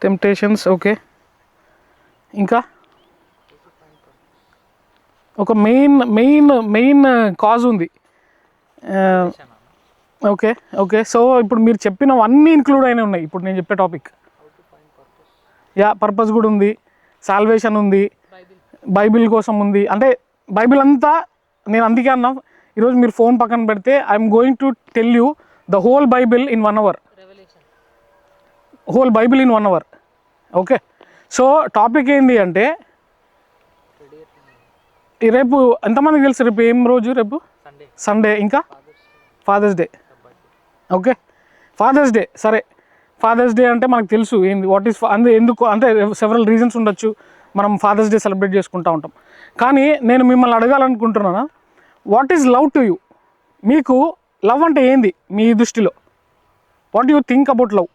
Temptations okay. ఇంకా ఒక main main main cause ఉంది. Okay okay. సో ఇప్పుడు మీరు చెప్పినవన్నీ ఇంక్లూడ్ అయినా ఉన్నాయి ఇప్పుడు నేను చెప్పే టాపిక్. పర్పస్ కూడా ఉంది, సాల్వేషన్ ఉంది, బైబిల్ కోసం ఉంది. అంటే బైబిల్ అంతా నేను అందుకే అన్నా ఈరోజు మీరు ఫోన్ పక్కన పెడితే I'm going to tell you the whole Bible in 1 hour. Whole Bible in 1 hour. Okay. So topic ఏంటి అంటే రేపు ఎంతమందికి తెలుసు రేపు ఏం రోజు? రేపు సండే. ఇంకా Father's Day. Okay, Father's Day. సరే, ఫాదర్స్ డే అంటే మనకు తెలుసు ఏంది, వాట్ ఈస్ ఎందుకు అంటే సెవరల్ రీజన్స్ ఉండొచ్చు మనం ఫాదర్స్ డే సెలబ్రేట్ చేసుకుంటూ ఉంటాం. కానీ నేను మిమ్మల్ని అడగాలనుకుంటున్నాను, what is love to you? మీకు లవ్ అంటే ఏంది మీ దృష్టిలో? What you think about love?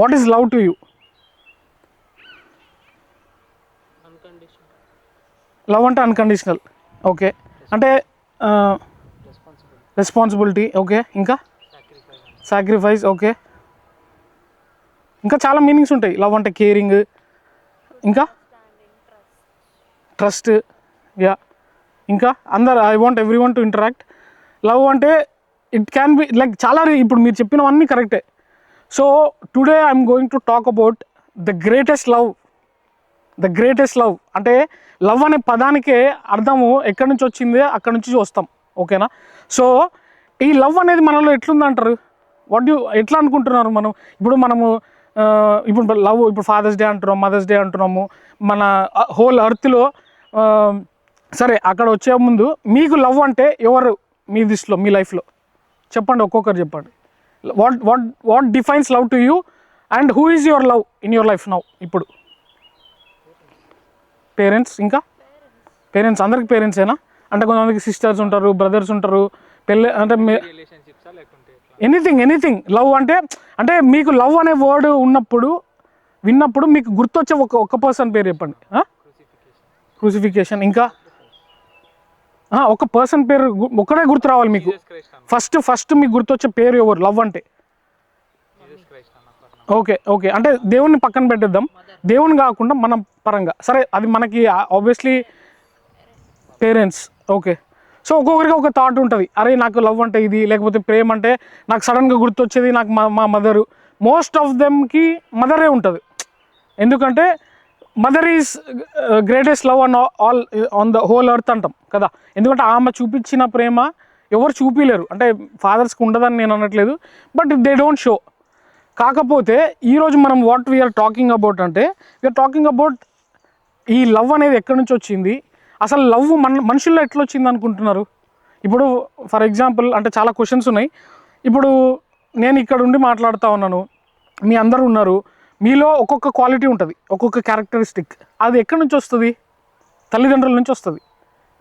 What is love to you? Love అంటే అన్కండిషనల్. ఓకే, అంటే రెస్పాన్సిబిలిటీ. ఓకే, ఇంకా సాక్రిఫైస్. ఓకే, ఇంకా చాలా మీనింగ్స్ ఉంటాయి. లవ్ అంటే కేరింగ్, ఇంకా ట్రస్ట్. యా, ఇంకా అందరు I want every one to interact. Love అంటే ఇట్ క్యాన్ బి లైక్ చాలా. ఇప్పుడు మీరు చెప్పినవన్నీ కరెక్టే. So today I'm going to talk about the greatest love. The greatest love అంటే లవ్ అనే పదానికే అర్థము ఎక్కడి నుంచి వచ్చిందే అక్కడి నుంచి వస్తాం. ఓకేనా? సో ఈ లవ్ అనేది మనలో ఎట్లుందంటారు? ఎట్లా అనుకుంటున్నారు మనం? మనము ఇప్పుడు లవ్, ఇప్పుడు ఫాదర్స్ డే అంటున్నాం, మదర్స్ డే అంటున్నాము, మన హోల్ ఎర్త్లో. సరే, అక్కడ వచ్చే ముందు మీకు లవ్ అంటే ఎవరు మీ దృష్టిలో, మీ లైఫ్లో? చెప్పండి, ఒక్కొక్కరు చెప్పండి. What defines love to you and who is your love in your life now? ఇప్పుడు పేరెంట్స్. ఇంకా పేరెంట్స్, అందరికి పేరెంట్సేనా? అంటే కొంతమందికి సిస్టర్స్ ఉంటారు, బ్రదర్స్ ఉంటారు, పెళ్ళి అంటే ఎనీథింగ్. లవ్ అంటే మీకు లవ్ అనే వర్డ్ విన్నప్పుడు మీకు గుర్తొచ్చే ఒక పర్సన్ పేరు చెప్పండి. క్రూసిఫికేషన్. ఇంకా ఒక పర్సన్ పేరు ఒక్కడే గుర్తు రావాలి మీకు. ఫస్ట్ మీకు గుర్తొచ్చే పేరు ఎవరు లవ్ అంటే? ఓకే, అంటే దేవుణ్ణి పక్కన పెట్టేద్దాం, దేవుని కాకుండా మనం పరంగా. సరే, అది మనకి ఆబ్వియస్లీ పేరెంట్స్. ఓకే. సో ఒక్కొక్కరికి ఒక థాట్ ఉంటుంది, అరే నాకు లవ్ అంటే ఇది, లేకపోతే ప్రేమ అంటే నాకు సడన్గా గుర్తొచ్చేది నాకు మా మదరు. మోస్ట్ ఆఫ్ దెమ్కి మదరే ఉంటుంది. ఎందుకంటే mother is greatest love on the whole earth అంటాం కదా. ఎందుకంటే ఆమె చూపించిన ప్రేమ ఎవరు చూపించలేరు. అంటే ఫాదర్స్కి ఉండదని నేను అనట్లేదు, బట్ దే డోంట్ షో. కాకపోతే ఈరోజు మనం వాట్ వీఆర్ టాకింగ్ అబౌట్ అంటే, వీఆర్ టాకింగ్ అబౌట్ ఈ లవ్ అనేది ఎక్కడి నుంచి వచ్చింది, అసలు లవ్ మనుషుల్లో ఎట్లా వచ్చింది అనుకుంటున్నారు? ఇప్పుడు ఫర్ ఎగ్జాంపుల్ అంటే చాలా క్వశ్చన్స్ ఉన్నాయి. ఇప్పుడు నేను ఇక్కడ ఉండి మాట్లాడుతూ ఉన్నాను, మీ అందరూ ఉన్నారు, మీలో ఒక్కొక్క క్వాలిటీ ఉంటుంది, ఒక్కొక్క క్యారెక్టరిస్టిక్. అది ఎక్కడి నుంచి వస్తుంది? తల్లిదండ్రుల నుంచి వస్తుంది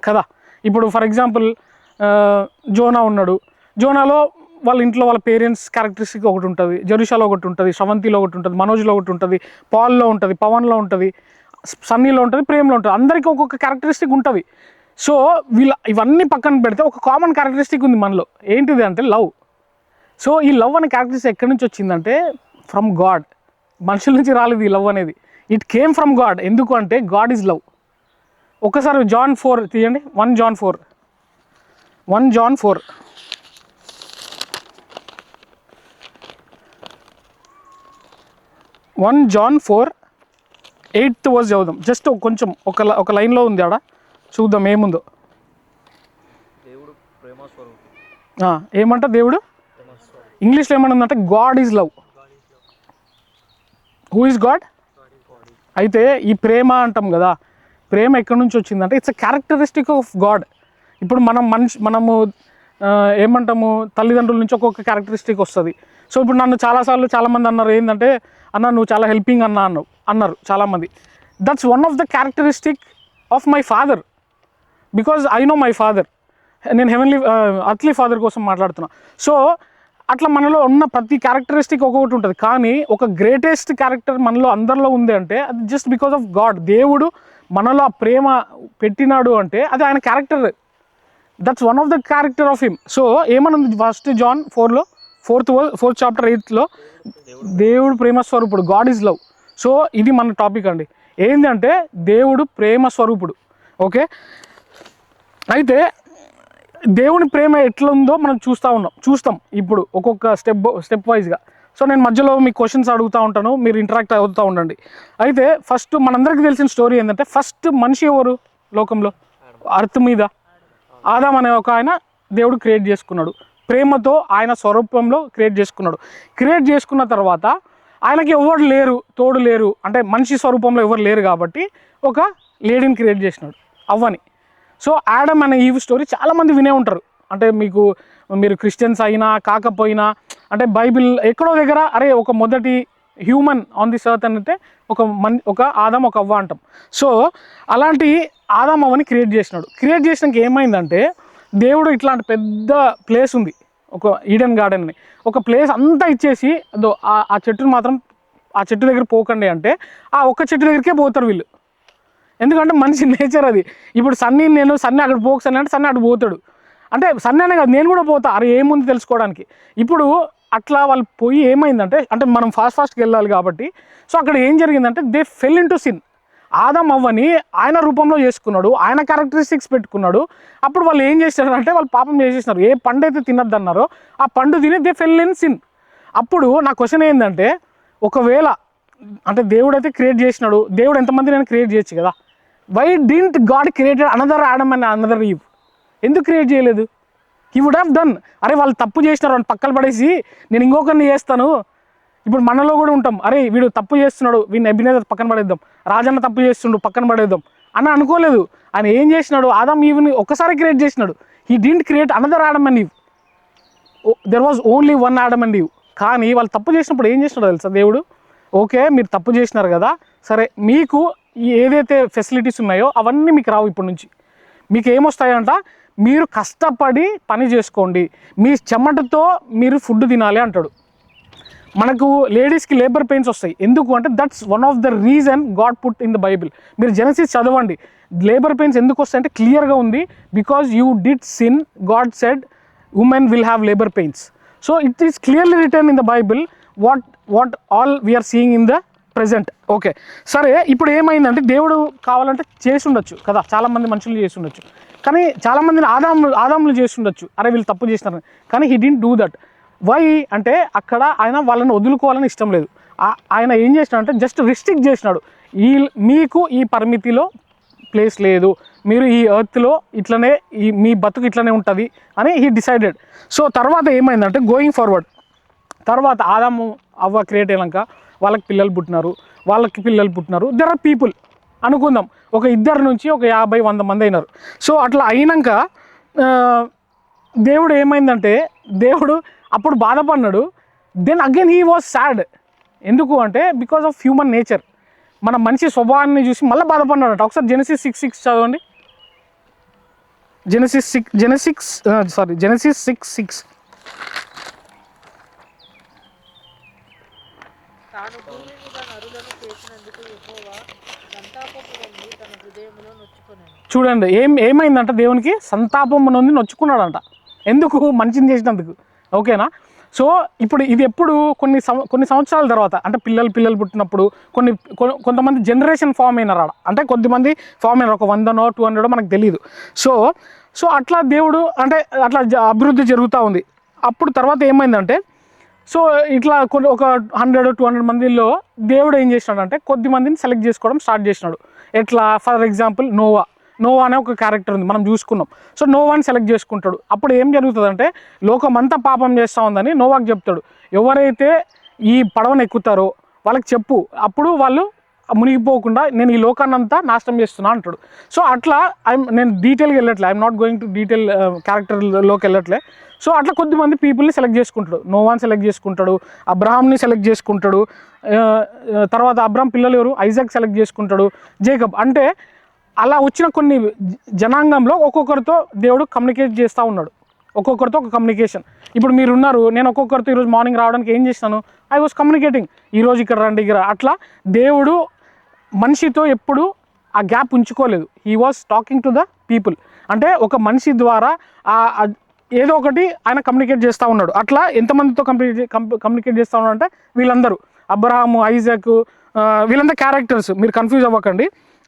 కదా. ఇప్పుడు ఫర్ ఎగ్జాంపుల్ జోనా ఉన్నాడు, జోనాలో వాళ్ళ ఇంట్లో వాళ్ళ పేరెంట్స్ క్యారెక్టరిస్టిక్ ఒకటి ఉంటుంది, జరుషాలో ఒకటి ఉంటుంది, శ్రవంతిలో ఒకటి ఉంటుంది, మనోజ్లో ఒకటి ఉంటుంది, పాల్లో ఉంటుంది, పవన్లో ఉంటుంది, సన్నీలో ఉంటుంది, ప్రేమలో ఉంటుంది. అందరికీ ఒక్కొక్క క్యారెక్టరిస్టిక్ ఉంటుంది. సో ఇవన్నీ పక్కన పెడితే ఒక కామన్ క్యారెక్టరిస్టిక్ ఉంది మనలో. ఏంటిది అంటే లవ్. సో ఈ లవ్ అనే క్యారెక్టరిస్టిక్ ఎక్కడి నుంచి వచ్చిందంటే ఫ్రమ్ గాడ్. మనుషుల నుంచి రాలేదు ఈ లవ్ అనేది, ఇట్ కేమ్ ఫ్రమ్ గాడ్. ఎందుకు అంటే గాడ్ ఈజ్ లవ్. ఒక్కసారి John 4 తీయండి. 1 John 4 1 John 4 1 John 4 8th verse చదువుదాం. జస్ట్ కొంచెం ఒక లైన్లో ఉంది, ఆడ చూద్దాం ఏముందో. ఏమంట దేవుడు? ఇంగ్లీష్లో ఏమనుందంటే God is love. Who is God? అయితే ఈ ప్రేమ అంటాం కదా, ప్రేమ ఎక్కడి నుంచి వచ్చిందంటే it's a characteristic of God. ఇప్పుడు మనము ఏమంటాము, తల్లిదండ్రుల నుంచి ఒక్కొక్క క్యారెక్టరిస్టిక్ వస్తుంది. సో ఇప్పుడు నన్ను చాలాసార్లు చాలామంది అన్నారు ఏంటంటే, అన్న నువ్వు చాలా హెల్పింగ్ అన్నారు చాలామంది. That's one of the characteristic of my father, because I know my father. నేను హెవెన్లీ అర్త్లీ ఫాదర్ కోసం మాట్లాడుతున్నా. సో అట్లా మనలో ఉన్న ప్రతి క్యారెక్టరిస్టిక్ ఒక్కొక్కటి ఉంటుంది. కానీ ఒక గ్రేటెస్ట్ క్యారెక్టర్ మనలో అందరిలో ఉంది అంటే అది జస్ట్ బికాజ్ ఆఫ్ గాడ్. దేవుడు మనలో ఆ ప్రేమ పెట్టినాడు అంటే అది ఆయన character. That's one of the character of him. So ఏమనుంది ఫస్ట్ John 4లో ఫోర్త్ చాప్టర్ 8లో దేవుడు ప్రేమ స్వరూపుడు, గాడ్ ఈజ్ లవ్. సో ఇది మన టాపిక్ అండి, ఏంటంటే దేవుడు ప్రేమ స్వరూపుడు. ఓకే, అయితే దేవుని ప్రేమ ఎట్లుందో మనం చూస్తాం ఇప్పుడు ఒక్కొక్క స్టెప్ వైజ్గా. సో నేను మధ్యలో మీ క్వశ్చన్స్ అడుగుతూ ఉంటాను, మీరు ఇంటరాక్ట్ అవుతూ ఉండండి. అయితే ఫస్ట్ మనందరికీ తెలిసిన స్టోరీ ఏంటంటే, ఫస్ట్ మనిషి ఎవరు లోకంలో, అర్త్ మీద ఆదాం అనే ఒక ఆయన దేవుడు క్రియేట్ చేసుకున్నాడు, ప్రేమతో ఆయన స్వరూపంలో క్రియేట్ చేసుకున్నాడు. క్రియేట్ చేసుకున్న తర్వాత ఆయనకి ఎవరు లేరు, తోడు లేరు, అంటే మనిషి స్వరూపంలో ఎవరు లేరు కాబట్టి ఒక లేడీని క్రియేట్ చేసినాడు, అవ్వని. సో ఆడమ్ అనే ఈవ్ స్టోరీ చాలామంది వినే ఉంటారు. అంటే మీరు క్రిస్టియన్స్ అయినా కాకపోయినా, అంటే బైబిల్ ఎక్కడో దగ్గర అరే ఒక మొదటి హ్యూమన్ ఆన్ దిస్ ఎర్త్ అంటే ఒక ఆదాం ఒక అవ్వ అంటాం. సో అలాంటి ఆదాం అవ్వని క్రియేట్ చేసినాడు. క్రియేట్ చేసినాక ఏమైందంటే, దేవుడు ఇట్లాంటి పెద్ద ప్లేస్ ఉంది, ఒక ఈడెన్ గార్డెన్ అని, ఒక ప్లేస్ అంతా ఇచ్చేసి అదో ఆ చెట్టును మాత్రం ఆ చెట్టు దగ్గర పోకండి అంటే ఆ ఒక్క చెట్టు దగ్గరికే పోతారు వీళ్ళు. ఎందుకంటే మనిషి నేచర్ అది. ఇప్పుడు సన్నీ అక్కడ పోకు సన్నీ అంటే సన్నీ అక్కడ పోతాడు, అంటే సన్నీ అనే కాదు నేను కూడా పోతా, అరే ఏముంది తెలుసుకోవడానికి. ఇప్పుడు అట్లా వాళ్ళు పోయి ఏమైందంటే, అంటే మనం ఫాస్ట్గా వెళ్ళాలి కాబట్టి, సో అక్కడ ఏం జరిగిందంటే they fell in to sin. Adam అవ్వని ఆయన రూపంలో చేసుకున్నాడు, ఆయన క్యారెక్టరిస్టిక్స్ పెట్టుకున్నాడు. అప్పుడు వాళ్ళు ఏం చేశారంటే, వాళ్ళు పాపం చేసేసినారు. ఏ పండు అయితే తినద్దన్నారో ఆ పండు తిని దే ఫెల్ ఇన్ సిన్. అప్పుడు నా క్వశ్చన్ ఏంటంటే, ఒకవేళ అంటే దేవుడు అయితే క్రియేట్ చేసినాడు, దేవుడు ఎంతమంది నేను క్రియేట్ చేయొచ్చు కదా, why didn't God created another Adam and another Eve? ఎందుకు క్రియేట్ చేయలేదు? He would have done. అరే వాళ్ళు తప్పు చేసినారు అని పక్కన పడేసి నేను ఇంకొకరిని చేస్తాను. ఇప్పుడు మనలో కూడా ఉంటాం, అరే వీడు తప్పు చేస్తున్నాడు, వీడిని అభినేత పక్కన పడేద్దాం, రాజన్న తప్పు చేస్తుండు పక్కన పడేద్దాం అని అనుకోలేదు. ఆయన ఏం చేసినాడు, ఆదాం ఈవ్ని ఒక్కసారి క్రియేట్ చేసినాడు. He didn't create another Adam and Eve. There was only one Adam and Eve. కానీ వాళ్ళు తప్పు చేసినప్పుడు ఏం చేసినాడో తెలుసా దేవుడు, ఓకే మీరు తప్పు చేసినారు కదా, సరే మీకు ఏదైతే ఫెసిలిటీస్ ఉన్నాయో అవన్నీ మీకు రావు, ఇప్పటి నుంచి మీకు ఏమొస్తాయంట, మీరు కష్టపడి పని చేసుకోండి, మీ చెమటతో మీరు ఫుడ్ తినాలి అంటాడు. మనకు లేడీస్కి లేబర్ పెయిన్స్ వస్తాయి, ఎందుకు అంటే that's one of the reason God put in the Bible. మీరు జెనసిస్ చదవండి, లేబర్ పెయిన్స్ ఎందుకు వస్తాయంటే క్లియర్గా ఉంది, because you did sin, God said women will have labour pains. So it is clearly return in the Bible what all we're seeing in the present. Okay సరే, ఇప్పుడు ఏమైందంటే దేవుడు కావాలంటే చేసి ఉండొచ్చు కదా, చాలామంది మనుషులు చేసి ఉండొచ్చు, కానీ చాలామందిని ఆదాములు చేసి ఉండొచ్చు, అరే వీళ్ళు తప్పు చేసినారు, కానీ he didn't do that. Why అంటే అక్కడ ఆయన వాళ్ళని వదులుకోవాలని ఇష్టం లేదు. ఆయన ఏం చేసినాడంటే జస్ట్ రిస్ట్రిక్ట్ చేసినాడు, మీకు ఈ పరిమితిలో ప్లేస్ లేదు, మీరు ఈ ఎర్త్లో ఇట్లనే మీ బతుకు ఇట్లనే ఉంటుంది అని హీ డిసైడెడ్. సో తర్వాత ఏమైందంటే గోయింగ్ ఫార్వర్డ్, తర్వాత ఆదాము అవ్వ క్రియేట్ అయినాక వాళ్ళకి పిల్లలు పుట్టినారు, దెర్ ఆర్ పీపుల్ అనుకుందాం, ఒక 2 నుంచి ఒక 50-100 మంది అయినారు. సో అట్లా అయినాక దేవుడు ఏమైందంటే, దేవుడు అప్పుడు బాధపడినాడు. Then again he was sad. ఎందుకు అంటే బికాజ్ ఆఫ్ హ్యూమన్ నేచర్, మన మనిషి స్వభావాన్ని చూసి మళ్ళీ బాధపడినాడు. ఒకసారి జెనసిస్ 6:6 చదవండి. జెనసిస్ 6:6. తాను భూమి మీద నరులను చేసినందుకు యెహోవా సంతాపము నొంది తన హృదయములో నొచ్చుకొనెను. చూడండి ఏమైందంట, దేవునికి సంతాపం నొంది నొచ్చుకున్నాడంట. ఎందుకు? మనిషిని చేసినందుకు. ఓకేనా? సో ఇప్పుడు ఇది ఎప్పుడు కొన్ని సంవత్సరాల తర్వాత, అంటే పిల్లలు పుట్టినప్పుడు కొంతమంది జనరేషన్ ఫామ్ అయినారు, అంటే కొద్దిమంది ఫామ్ అయినారు, ఒక 100-200 మనకు తెలియదు. సో అట్లా దేవుడు అంటే అట్లా అభివృద్ధి జరుగుతూ ఉంది. అప్పుడు తర్వాత ఏమైందంటే, సో ఇట్లా ఒక 100-200 మందిలో దేవుడు ఏం చేసినాడంటే కొద్ది మందిని సెలెక్ట్ చేసుకోవడం స్టార్ట్ చేసినాడు. ఎట్లా? ఫర్ ఎగ్జాంపుల్ నోవా అనే ఒక క్యారెక్టర్ ఉంది, మనం చూసుకున్నాం. సో నోవాని సెలెక్ట్ చేసుకుంటాడు. అప్పుడు ఏం జరుగుతుందంటే, లోకమంతా పాపం చేస్తూ ఉందని నోవాకి చెప్తాడు, ఎవరైతే ఈ పడవను ఎక్కుతారో వాళ్ళకి చెప్పు, అప్పుడు వాళ్ళు మునిగిపోకుండా నేను ఈ లోకాన్నంతా నాశనం చేస్తున్నా అంటాడు. సో అట్లా నేను డీటెయిల్గా వెళ్ళట్లే, I'm not going to detail క్యారెక్టర్లోకి వెళ్ళట్లే. సో అట్లా కొద్దిమంది పీపుల్ని సెలెక్ట్ చేసుకుంటాడు. నోవాని సెలెక్ట్ చేసుకుంటాడు, అబ్రహాంని సెలెక్ట్ చేసుకుంటాడు, తర్వాత అబ్రహాం పిల్లలు ఎవరు, ఐజాక్ సెలెక్ట్ చేసుకుంటాడు, జేకబ్. అంటే అలా వచ్చిన కొన్ని జనాంగంలో ఒక్కొక్కరితో దేవుడు కమ్యూనికేట్ చేస్తూ ఉన్నాడు, ఒక్కొక్కరితో ఒక కమ్యూనికేషన్. ఇప్పుడు మీరున్నారు, నేను ఒక్కొక్కరితో ఈరోజు మార్నింగ్ రావడానికి ఏం చేస్తాను, ఐ వాజ్ కమ్యూనికేటింగ్, ఈరోజు ఇక్కడ రండి ఇక్కడ. అట్లా దేవుడు మనిషితో ఎప్పుడు ఆ గ్యాప్ ఉంచుకోలేదు. He was talking to the people. అంటే ఒక మనిషి ద్వారా ఏదో ఒకటి ఆయన కమ్యూనికేట్ చేస్తూ ఉన్నాడు. అట్లా ఎంతమందితో కమ్యూనికేట్ చేస్తూ ఉన్నాడు అంటే వీళ్ళందరూ అబ్రహాము, ఐజాక్, వీళ్ళందరూ క్యారెక్టర్స్, మీరు కన్ఫ్యూజ్ అవ్వకండి.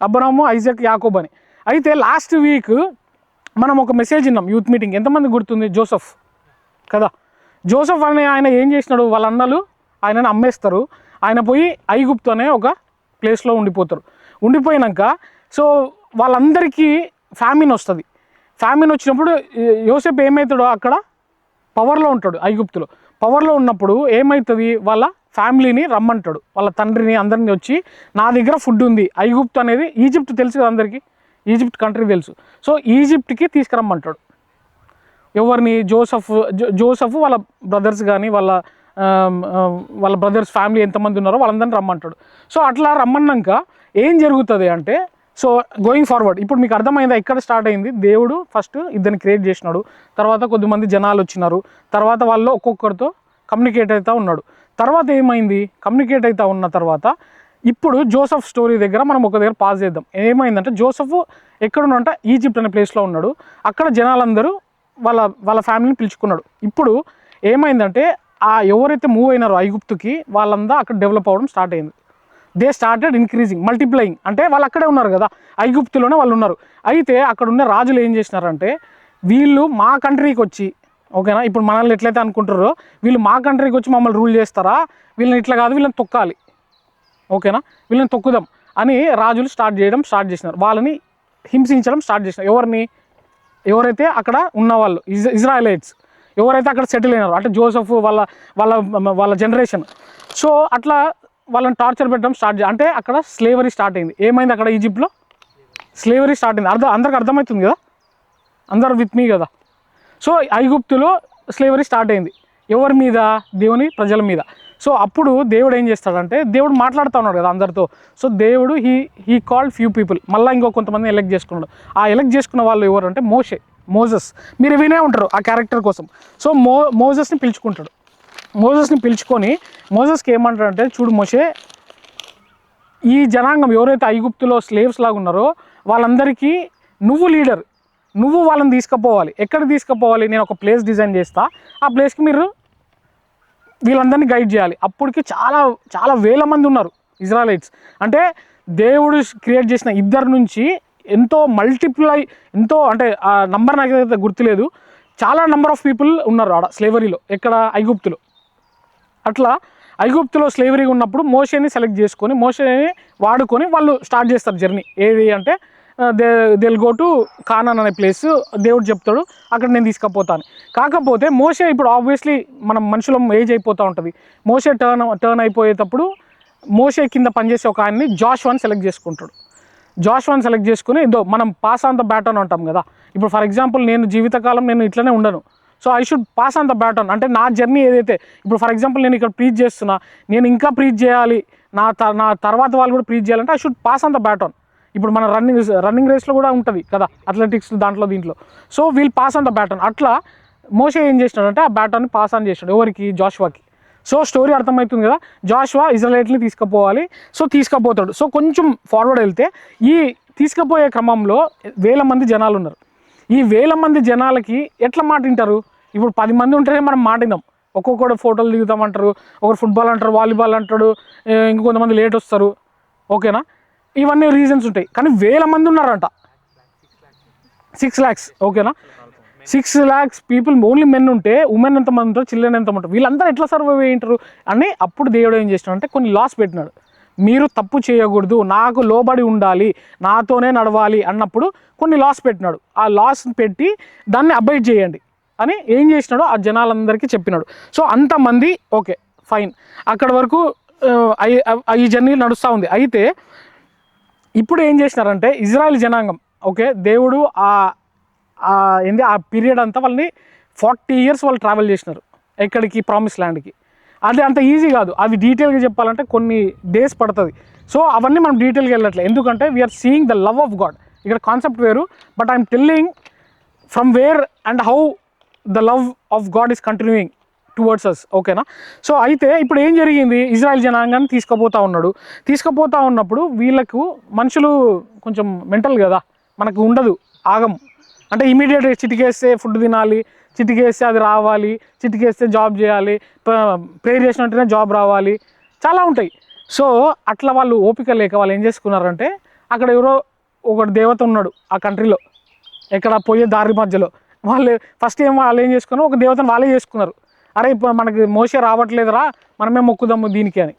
అబ్రహాము, ఐజాక్, యాకోబ్ అని. అయితే లాస్ట్ వీక్ మనం ఒక మెసేజ్ విన్నాం యూత్ మీటింగ్, ఎంతమంది గుర్తుంది? జోసెఫ్ కదా. జోసెఫ్ అనే ఆయన ఏం చేసినాడు, వాళ్ళ అన్నలు ఆయనను అమ్మేస్తారు, ఆయన పోయి ఐగుప్తు అనే ఒక ప్లేస్లో ఉండిపోతారు. ఉండిపోయినాక సో వాళ్ళందరికీ ఫ్యామిన్ వస్తుంది. ఫ్యామిన్ వచ్చినప్పుడు యోసేపు ఏమవుతాడో అక్కడ పవర్లో ఉంటాడు, ఐగుప్తులో పవర్లో ఉన్నప్పుడు ఏమవుతుంది, వాళ్ళ ఫ్యామిలీని రమ్మంటాడు, వాళ్ళ తండ్రిని అందరినీ వచ్చి నా దగ్గర ఫుడ్ ఉంది. ఐగుప్తు అనేది ఈజిప్ట్ తెలుసు కదా అందరికీ, ఈజిప్ట్ కంట్రీ తెలుసు. సో ఈజిప్ట్కి తీసుకురమ్మంటాడు ఎవరిని, జోసెఫ్ వాళ్ళ బ్రదర్స్ కానీ వాళ్ళ బ్రదర్స్ ఫ్యామిలీ ఎంతమంది ఉన్నారో వాళ్ళందరినీ రమ్మంటాడు. సో అట్లా రమ్మన్నాక ఏం జరుగుతుంది అంటే, సో గోయింగ్ ఫార్వర్డ్ ఇప్పుడు మీకు అర్థమైందా ఎక్కడ స్టార్ట్ అయింది. దేవుడు ఫస్ట్ ఇద్దరిని క్రియేట్ చేసినాడు, తర్వాత కొద్దిమంది జనాలు వచ్చినారు, తర్వాత వాళ్ళు ఒక్కొక్కరితో కమ్యూనికేట్ అవుతూ ఉన్నాడు. తర్వాత ఏమైంది, కమ్యూనికేట్ అవుతూ ఉన్న తర్వాత ఇప్పుడు జోసెఫ్ స్టోరీ దగ్గర మనం ఒక దగ్గర పాజ్ చేద్దాం. ఏమైందంటే జోసెఫ్ ఎక్కడున్నంటే ఈజిప్ట్ అనే ప్లేస్లో ఉన్నాడు. అక్కడ జనాలందరూ వాళ్ళ ఫ్యామిలీని పిలుచుకున్నాడు. ఇప్పుడు ఏమైందంటే ఎవరైతే మూవ్ అయినారో ఐగుప్తుకి వాళ్ళంతా అక్కడ డెవలప్ అవ్వడం స్టార్ట్ అయింది. They started increasing, multiplying. అంటే వాళ్ళు అక్కడే ఉన్నారు కదా, ఐగుప్తులోనే వాళ్ళు ఉన్నారు. అయితే అక్కడ ఉన్న రాజులు ఏం చేసినారంటే, వీళ్ళు మా కంట్రీకి వచ్చి, ఓకేనా, ఇప్పుడు మనల్ని ఎట్లయితే అనుకుంటారో వీళ్ళు మా కంట్రీకి వచ్చి మమ్మల్ని రూల్ చేస్తారా, వీళ్ళని ఇట్లా కాదు వీళ్ళని తొక్కాలి, ఓకేనా, వీళ్ళని తొక్కుదాం అని రాజులు స్టార్ట్ చేసినారు. వాళ్ళని హింసించడం స్టార్ట్ చేసినారు. ఎవరైతే అక్కడ ఉన్నవాళ్ళు ఇజ్రాయలైట్స్ ఎవరైతే అక్కడ సెటిల్ అయినారో, అంటే జోసెఫ్ వాళ్ళ జనరేషన్. సో అట్లా వాళ్ళని టార్చర్ పెట్టడం అంటే అక్కడ స్లేవరీ స్టార్ట్ అయింది. ఏమైంది అక్కడ ఈజిప్ట్లో స్లేవరీ స్టార్ట్ అయింది. అందరికి అర్థమవుతుంది కదా, అందరు విత్ మీ కదా. సో ఐగుప్తులో స్లేవరీ స్టార్ట్ అయింది. ఎవరి మీద, దేవుని ప్రజల మీద. సో అప్పుడు దేవుడు ఏం చేస్తాడంటే, దేవుడు మాట్లాడుతూ ఉన్నాడు కదా అందరితో. సో దేవుడు హీ కాల్డ్ ఫ్యూ పీపుల్, మళ్ళీ ఇంకో కొంతమంది ఎలెక్ట్ చేసుకున్నాడు. ఆ ఎలెక్ట్ చేసుకున్న వాళ్ళు ఎవరు అంటే మోసెస్. మీరు వినే ఉంటారు ఆ క్యారెక్టర్ కోసం. సో మోజెస్ని పిలుచుకుంటాడు. మోజెస్ని పిలుచుకొని మోజెస్కి ఏమంటాడంటే, చూడు మోషే, ఈ జనాంగం ఎవరైతే ఐగుప్తులో స్లేవ్స్ లాగా ఉన్నారో వాళ్ళందరికీ నువ్వు లీడర్, నువ్వు వాళ్ళని తీసుకుపోవాలి. ఎక్కడికి తీసుకుపోవాలి, నేను ఒక ప్లేస్ డిజైన్ చేస్తా, ఆ ప్లేస్కి మీరు వీళ్ళందరినీ గైడ్ చేయాలి. అప్పటికి చాలా చాలా వేల మంది ఉన్నారు ఇజ్రాయలైట్స్. అంటే దేవుడు క్రియేట్ చేసిన ఇద్దరు నుంచి ఎంతో మల్టిప్లై, అంటే ఆ నంబర్ నాకైతే గుర్తులేదు, చాలా నెంబర్ ఆఫ్ పీపుల్ ఉన్నారు ఆడ స్లేవరీలో, ఎక్కడ ఐగుప్తులో. అట్లా ఐగుప్తులో స్లేవరీ ఉన్నప్పుడు మోషేని సెలెక్ట్ చేసుకొని మోషేని వాడుకొని వాళ్ళు స్టార్ట్ చేస్తారు జర్నీ. ఏది అంటే దే గో టు కానాన్ అనే ప్లేస్. దేవుడు చెప్తాడు అక్కడ నేను తీసుకుపోతాను. కాకపోతే మోషే ఇప్పుడు ఆబ్వియస్లీ మనం మనుషులం ఏజ్ అయిపోతూ ఉంటుంది. మోషే టర్న్ అయిపోయేటప్పుడు మోషే కింద పనిచేసే ఒక ఆయన్ని జాషువాని సెలెక్ట్ చేసుకుంటాడు. జాషువాని సెలెక్ట్ చేసుకుని మనం పాస్ ఆన్ ద బ్యాటన్ అంటాం కదా. ఇప్పుడు ఫర్ ఎగ్జాంపుల్ నేను జీవితకాలం నేను ఇట్లనే ఉండను. So I should pass on the baton. అంటే నా జర్నీ ఏదైతే, ఇప్పుడు ఫర్ ఎగ్జాంపుల్ నేను ఇక్కడ ప్రీచ్ చేస్తున్నా, నేను ఇంకా ప్రీచ్ చేయాలి, నా తర్వాత వాళ్ళు కూడా ప్రీచ్ చేయాలంటే I should pass on the baton. ఇప్పుడు మన రన్నింగ్ రేస్లో కూడా ఉంటుంది కదా, అథ్లెటిక్స్ దీంట్లో. So we'll pass on the baton. అట్లా మోషే ఏం చేసినాడంటే ఆ బ్యాటన్ని పాస్ ఆన్ చేసినాడు. ఎవరికి? జాషువాకి. సో స్టోరీ అర్థమవుతుంది కదా, జాషువా ఇజ్రాయెల్ని తీసుకుపోవాలి. సో తీసుకుపోతాడు. సో కొంచెం ఫార్వర్డ్ వెళ్తే ఈ తీసుకుపోయే క్రమంలో వేల మంది జనాలు ఉన్నారు. ఈ వేల మంది జనాలకి ఎట్లా మాట వింటారు? ఇప్పుడు 10 మంది ఉంటేనే మనం మాట విందాం. ఒక్కొక్కడు ఫోటోలు దిగుతామంటారు, ఒకరు ఫుట్బాల్ అంటారు, వాలీబాల్ అంటాడు, ఇంకొంతమంది లేట్ వస్తారు, ఓకేనా. ఇవన్నీ రీజన్స్ ఉంటాయి. కానీ వేల మంది ఉన్నారంట, 6 lakhs, ఓకేనా. 6 lakhs పీపుల్ ఓన్లీ మెన్ ఉంటే ఉమెన్ ఎంతమంది ఉంటారు, చిల్డ్రన్ ఎంతమంది ఉంటారు, వీళ్ళందరూ ఎట్లా సర్వైవ్ అయ్యింటారు అని అప్పుడు దేవుడు ఏం చేసినాడు అంటే కొన్ని లాస్ పెట్టినాడు. మీరు తప్పు చేయకూడదు, నాకు లోబడి ఉండాలి, నాతోనే నడవాలి అన్నప్పుడు కొన్ని లాస్ పెట్టినాడు. ఆ లాస్ పెట్టి దాన్ని అబాయిడ్ చేయండి అని ఏం చేసినాడో ఆ జనాలందరికీ చెప్పినాడు. సో అంతమంది ఓకే ఫైన్, అక్కడ వరకు ఈ జర్నీ నడుస్తూ ఉంది. అయితే ఇప్పుడు ఏం చేసినారంటే ఇజ్రాయెల్ జనాంగం, ఓకే, దేవుడు ఆ పీరియడ్ అంతా వాళ్ళని 40 years వాళ్ళు ట్రావెల్ చేసినారు. ఎక్కడికి? ప్రామిస్ ల్యాండ్కి. అది అంత ఈజీ కాదు, అవి డీటెయిల్గా చెప్పాలంటే కొన్ని డేస్ పడుతుంది. సో అవన్నీ మనం డీటెయిల్గా వెళ్ళట్లేదు, ఎందుకంటే we're seeing the love of God. ఇక్కడ కాన్సెప్ట్ వేరు, but I'm telling from where and how the love of God is continuing towards us, ఓకేనా. సో అయితే ఇప్పుడు ఏం జరిగింది, ఇజ్రాయెల్ జనాంగాన్ని తీసుకుపోతా ఉన్నప్పుడు వీళ్ళకు మనుషులు కొంచెం మెంటల్ కదా, మనకు ఉండదు ఆగం. అంటే ఇమీడియట్గా చిటికేస్తే ఫుడ్ తినాలి, చిటికేస్తే అది రావాలి, చిటికేస్తే జాబ్ చేయాలి, ప్రేయర్ చేసినట్టునే జాబ్ రావాలి, చాలా ఉంటాయి. సో అట్లా వాళ్ళు ఓపిక లేక వాళ్ళు ఏం చేసుకున్నారంటే అక్కడ ఎవరో ఒకటి దేవత ఉన్నాడు ఆ కంట్రీలో, ఎక్కడ పోయే దారి మధ్యలో. వాళ్ళు ఫస్ట్ వాళ్ళు ఏం చేసుకున్నారు, ఒక దేవతను వాళ్ళే చేసుకున్నారు. అరే ఇప్పుడు మనకి మోసే రావట్లేదురా, మనమే మొక్కుదాము దీనికి అని.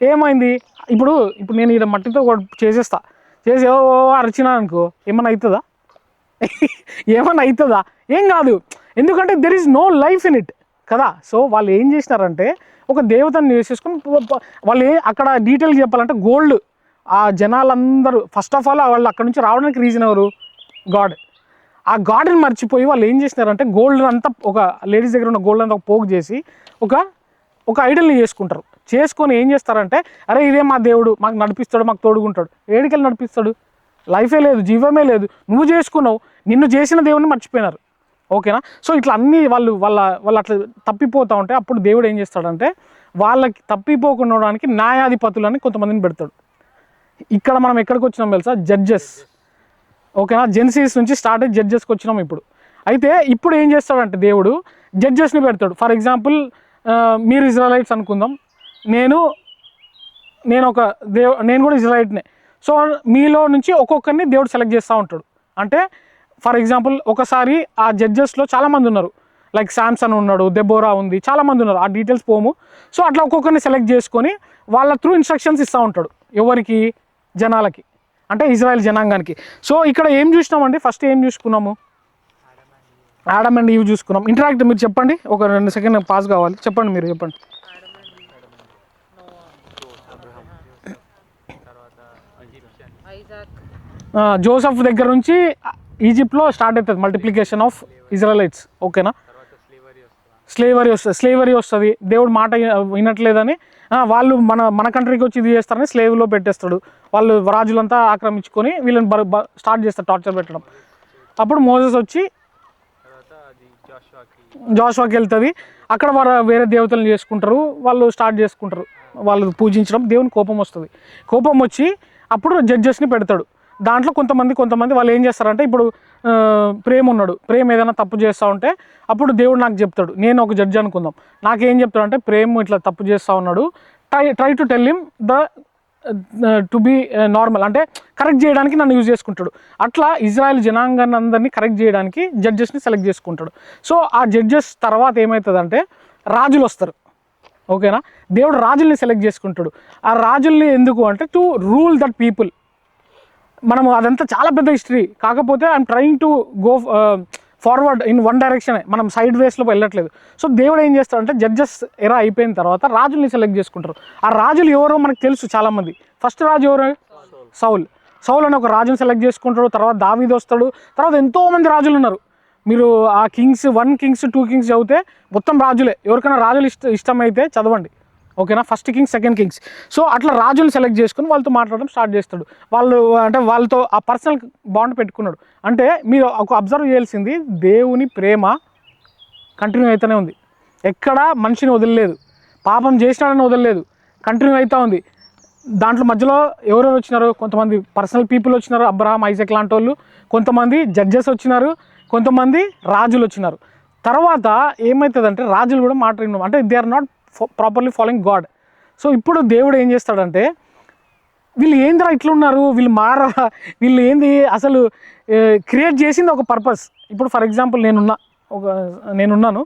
ఏమైంది, ఇప్పుడు నేను ఇక్కడ మట్టితో చేసేస్తా, చేసి అరిచినా అనుకో ఏమన్నా అవుతుందా? ఏమన్నా అవుతుందా? ఏం కాదు, ఎందుకంటే there is no life in it కదా. సో వాళ్ళు ఏం చేసినారంటే ఒక దేవతను చేసేసుకుని వాళ్ళు అక్కడ డీటెయిల్ చెప్పాలంటే గోల్డ్, ఆ జనాలందరూ ఫస్ట్ ఆఫ్ ఆల్ వాళ్ళు అక్కడ నుంచి రావడానికి రీజన్ ఎవరు? గాడ్. ఆ గాడ్ని మర్చిపోయి వాళ్ళు ఏం చేసినారంటే గోల్డ్ అంతా ఒక లేడీస్ దగ్గర ఉన్న గోల్డ్ అంతా పోగు చేసి ఒక ఐడల్ని చేసుకుంటారు. చేసుకొని ఏం చేస్తారంటే అరే ఇదే మా దేవుడు, మాకు నడిపిస్తాడు, మాకు తోడుకుంటాడు. ఏడికెళ్ళి నడిపిస్తాడు? లైఫే లేదు, జీవమే లేదు, నువ్వు చేసుకున్నావు, నిన్ను చేసిన దేవుడిని మర్చిపోయినారు. ఓకేనా. సో ఇట్లా అన్నీ వాళ్ళు అట్లా తప్పిపోతూ ఉంటే అప్పుడు దేవుడు ఏం చేస్తాడంటే వాళ్ళకి తప్పిపోకుండా ఉండడానికి న్యాయాధిపతులని కొంతమందిని పెడతాడు. ఇక్కడ మనం ఎక్కడికి వచ్చినాం తెలుసా? జడ్జెస్. ఓకేనా, జెన్సీస్ నుంచి స్టార్ట్ అయ్యి జడ్జెస్కి వచ్చినాం ఇప్పుడు. అయితే ఇప్పుడు ఏం చేస్తాడంటే దేవుడు జడ్జెస్ని పెడతాడు. ఫర్ ఎగ్జాంపుల్ మీరు ఇజ్రాయలైట్స్ అనుకుందాం, నేను కూడా ఇజ్రాయలైట్నే. సో మీలో నుంచి ఒక్కొక్కరిని దేవుడు సెలెక్ట్ చేస్తూ ఉంటాడు. అంటే ఫర్ ఎగ్జాంపుల్ ఒకసారి ఆ జడ్జెస్లో చాలామంది ఉన్నారు, లైక్ శాంసన్ ఉన్నాడు, దెబోరా ఉంది, చాలామంది ఉన్నారు, ఆ డీటెయిల్స్ పోము. సో అట్లా ఒక్కొక్కరిని సెలెక్ట్ చేసుకొని వాళ్ళ త్రూ ఇన్స్ట్రక్షన్స్ ఇస్తూ ఉంటాడు. ఎవరికి? జనాలకి, అంటే ఇజ్రాయెల్ జనాంగానికి. సో ఇక్కడ ఏం చూసినామండి, ఫస్ట్ ఏం చూసుకున్నాము? ఆడమ్ అండ్ ఈవ్ చూసుకున్నాం. ఇంటరాక్ట్ మీరు చెప్పండి, ఒక 2 సెకండ్ పాస్ కావాలి, చెప్పండి, మీరు చెప్పండి. జోసఫ్ దగ్గర నుంచి ఈజిప్ట్లో స్టార్ట్ అవుతుంది మల్టిప్లికేషన్ ఆఫ్ ఇజ్రాయలైట్స్. ఓకేనా, స్లేవరీ వస్తుంది. దేవుడు మాట వినట్లేదని వాళ్ళు మన కంట్రీకి వచ్చి ఇది చేస్తారని స్లేవ్లో పెట్టేస్తాడు. వాళ్ళు రాజులంతా ఆక్రమించుకొని వీళ్ళని స్టార్ట్ చేస్తారు టార్చర్ పెట్టడం. అప్పుడు మోసెస్ వచ్చి జాషువాకి వెళ్తుంది. అక్కడ వేరే దేవతలను చేసుకుంటారు, వాళ్ళు స్టార్ట్ చేసుకుంటారు వాళ్ళు పూజించడం. దేవుని కోపం వస్తుంది. కోపం వచ్చి అప్పుడు జడ్జెస్ని పెడతాడు. దాంట్లో కొంతమంది వాళ్ళు ఏం చేస్తారంటే ఇప్పుడు ప్రేమ్ ఉన్నాడు, ప్రేమ్ ఏదైనా తప్పు చేస్తూ ఉంటే అప్పుడు దేవుడు నాకు చెప్తాడు, నేను ఒక జడ్జి అనుకుందాం, నాకేం చెప్తాడు అంటే ప్రేమ్ ఇట్లా తప్పు చేస్తూ ఉన్నాడు, try to tell him to be normal, అంటే కరెక్ట్ చేయడానికి నన్ను యూజ్ చేసుకుంటాడు. అట్లా ఇజ్రాయెల్ జనాంగాన్ని అందరినీ కరెక్ట్ చేయడానికి జడ్జెస్ని సెలెక్ట్ చేసుకుంటాడు. సో ఆ జడ్జెస్ తర్వాత ఏమవుతుందంటే రాజులు వస్తారు. ఓకేనా, దేవుడు రాజుల్ని సెలెక్ట్ చేసుకుంటాడు. ఆ రాజుల్ని ఎందుకు అంటే టు రూల్ దట్ పీపుల్. మనము అదంతా చాలా పెద్ద హిస్టరీ, కాకపోతే I'm trying to go forward in one డైరెక్షనే, మనం సైడ్ వేస్లో వెళ్ళట్లేదు. సో దేవుడు ఏం చేస్తాడంటే జడ్జెస్ ఎరా అయిపోయిన తర్వాత రాజుల్ని సెలెక్ట్ చేసుకుంటారు. ఆ రాజులు ఎవరో మనకు తెలుసు చాలామంది. ఫస్ట్ రాజు ఎవరు? సౌల్ అని ఒక రాజుని సెలెక్ట్ చేసుకుంటాడు. తర్వాత దావీదు వస్తాడు. తర్వాత ఎంతోమంది రాజులు ఉన్నారు. మీరు ఆ కింగ్స్ 1 కింగ్స్ 2 కింగ్స్ చదివితే మొత్తం రాజులే. ఎవరికైనా రాజులు ఇష్టమైతే చదవండి. ఓకేనా, first Kings, second Kings. So అట్లా రాజులు సెలెక్ట్ చేసుకుని వాళ్ళతో మాట్లాడడం స్టార్ట్ చేస్తాడు. వాళ్ళతో ఆ పర్సనల్ బాండ్ పెట్టుకున్నాడు. అంటే మీరు ఒక అబ్జర్వ్ చేయాల్సింది, దేవుని ప్రేమ కంటిన్యూ అవుతూనే ఉంది. ఎక్కడ మనిషిని వదలలేదు, పాపం చేసినాడని వదలలేదు, కంటిన్యూ అవుతూ ఉంది. దాంట్లో మధ్యలో ఎవరెవరు వచ్చినారు? కొంతమంది పర్సనల్ పీపుల్ వచ్చినారు, అబ్రహాం, ఐజాక్ లాంటి వాళ్ళు. కొంతమంది జడ్జెస్ వచ్చినారు, కొంతమంది రాజులు వచ్చినారు. తర్వాత ఏమవుతుందంటే రాజులు కూడా మాట విన్నారు, అంటే they are not properly following God. So ఇప్పుడు దేవుడు ఏం చేస్తాడంటే వీళ్ళు ఏందిరా ఇట్లున్నారు, వీళ్ళు మారా, వీళ్ళు ఏంది అసలు క్రియేట్ చేసింది ఒక పర్పస్. ఇప్పుడు ఫర్ ఎగ్జాంపుల్ నేనున్నాను.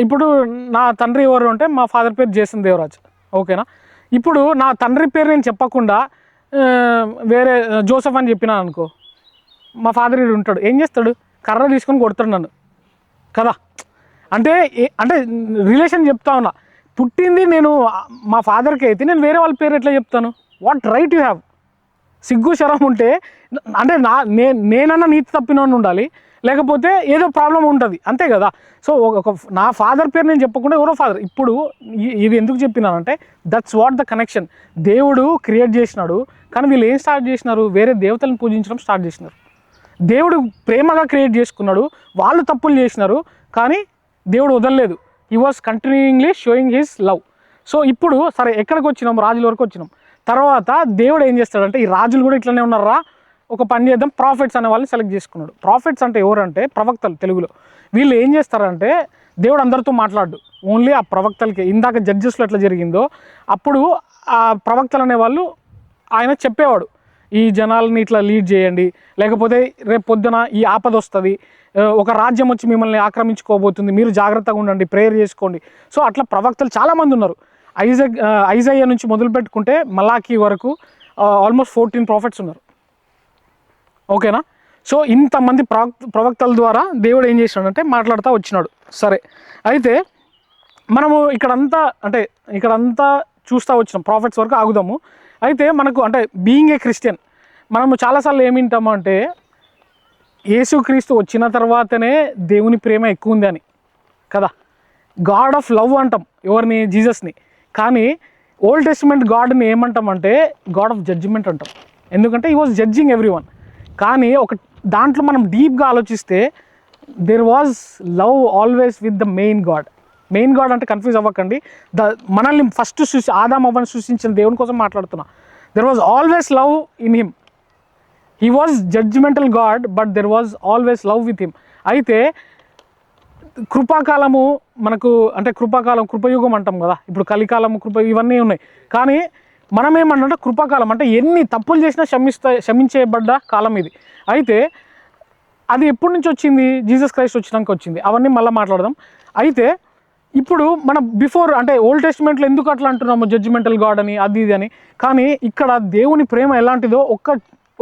ఇప్పుడు నా తండ్రి ఎవరు అంటే మా ఫాదర్ పేరు జేసన్ దేవరాజ్. ఓకేనా, ఇప్పుడు నా తండ్రి పేరు నేను చెప్పకుండా వేరే జోసఫ్ అని చెప్పినాను అనుకో, మా ఫాదర్ ఇక్కడ ఉంటాడు, ఏం చేస్తాడు? కర్ర తీసుకొని కొడతాడు నన్ను కదా. అంటే రిలేషన్ చెప్తా ఉన్నా, పుట్టింది నేను మా ఫాదర్కి అయితే నేను వేరే వాళ్ళ పేరు ఎట్లా చెప్తాను? What right you have? సిగ్గు శరం ఉంటే అంటే నేనన్నా నీతి తప్పినోని ఉండాలి, లేకపోతే ఏదో ప్రాబ్లం ఉంటుంది, అంతే కదా. సో నా ఫాదర్ పేరు నేను చెప్పకుండా ఎవరో ఫాదర్. ఇప్పుడు ఇది ఎందుకు చెప్పినానంటే దట్స్ వాట్ ద కనెక్షన్. దేవుడు క్రియేట్ చేసినాడు, కానీ వీళ్ళు ఏం స్టార్ట్ చేసినారు? వేరే దేవతలను పూజించడం స్టార్ట్ చేసినారు. దేవుడు ప్రేమగా క్రియేట్ చేసుకున్నాడు, వాళ్ళు తప్పులు చేసినారు, కానీ దేవుడు వదలలేదు. He was continuingly showing his love. So ఇప్పుడు సరే ఎక్కడికి వచ్చినాం? రాజుల వరకు వచ్చినాం. తర్వాత దేవుడు ఏం చేస్తాడంటే ఈ రాజులు కూడా ఇట్లనే ఉన్నారా, ఒక పని చేద్దాం, ప్రాఫిట్స్ అనే వాళ్ళని సెలెక్ట్ చేసుకున్నాడు. ప్రాఫిట్స్ అంటే ఎవరంటే ప్రవక్తలు తెలుగులో. వీళ్ళు ఏం చేస్తారంటే దేవుడు అందరితో మాట్లాడు, ఓన్లీ ఆ ప్రవక్తలకి. ఇందాక జడ్జెస్లో ఎట్లా జరిగిందో అప్పుడు ఆ ప్రవక్తలు అనేవాళ్ళు ఆయన చెప్పేవాడు, ఈ జనాలని ఇట్లా లీడ్ చేయండి, లేకపోతే రేపు పొద్దున ఈ ఆపద వస్తుంది, ఒక రాజ్యం వచ్చి మిమ్మల్ని ఆక్రమించుకోబోతుంది, మీరు జాగ్రత్తగా ఉండండి, ప్రేయర్ చేసుకోండి. సో అట్లా ప్రవక్తలు చాలామంది ఉన్నారు. ఐజయ్య నుంచి మొదలు పెట్టుకుంటే మలాకీ వరకు ఆల్మోస్ట్ 14 ప్రాఫిట్స్ ఉన్నారు. ఓకేనా? సో ఇంతమంది ప్రవక్తల ద్వారా దేవుడు ఏం చేసినాడంటే మాట్లాడుతూ వచ్చినాడు. సరే, అయితే మనము ఇక్కడంతా చూస్తూ వచ్చినాం, ప్రాఫిట్స్ వరకు ఆగుదాము. అయితే మనకు అంటే బీయింగ్ ఏ క్రిస్టియన్ మనము చాలాసార్లు ఏమి వింటాము అంటే యేసుక్రీస్తు వచ్చిన తర్వాతనే దేవుని ప్రేమ ఎక్కువ ఉంది అని కదా, గాడ్ ఆఫ్ లవ్ అంటాం ఎవరిని, జీసస్ని. కానీ ఓల్డ్ టెస్టిమెంట్ గాడ్ని ఏమంటామంటే గాడ్ ఆఫ్ జడ్జిమెంట్ అంటాం, ఎందుకంటే ఈ వాజ్ జడ్జింగ్ ఎవ్రీ వన్. కానీ ఒక దాంట్లో మనం డీప్గా ఆలోచిస్తే there was love always with the main God. Main God అంటే కన్ఫ్యూజ్ అవ్వకండి, మనల్ని ఫస్ట్ ఆదాం అవ్వని సృష్టించిన దేవుని కోసం మాట్లాడుతున్నా. There was always love in him. He was judgemental God, but there was always love with him. అయితే కృపాకాలము మనకు అంటే కృపయుగం అంటాం కదా, ఇప్పుడు కలికాలము, ఇవన్నీ ఉన్నాయి. కానీ మనం ఏమన్నా కృపాకాలం అంటే ఎన్ని తప్పులు చేసినా క్షమించేయబడ్డ కాలం ఇది. అయితే అది ఎప్పటి నుంచి వచ్చింది? జీసస్ క్రైస్ట్ వచ్చినాక వచ్చింది. అవన్నీ మళ్ళీ మాట్లాడదాం. అయితే ఇప్పుడు మన బిఫోర్ అంటే ఓల్డ్ టెస్టిమెంట్లో ఎందుకు అట్లా అంటున్నాము జడ్జిమెంటల్ గాడ్ అని, అది ఇది అని. కానీ ఇక్కడ దేవుని ప్రేమ ఎలాంటిదో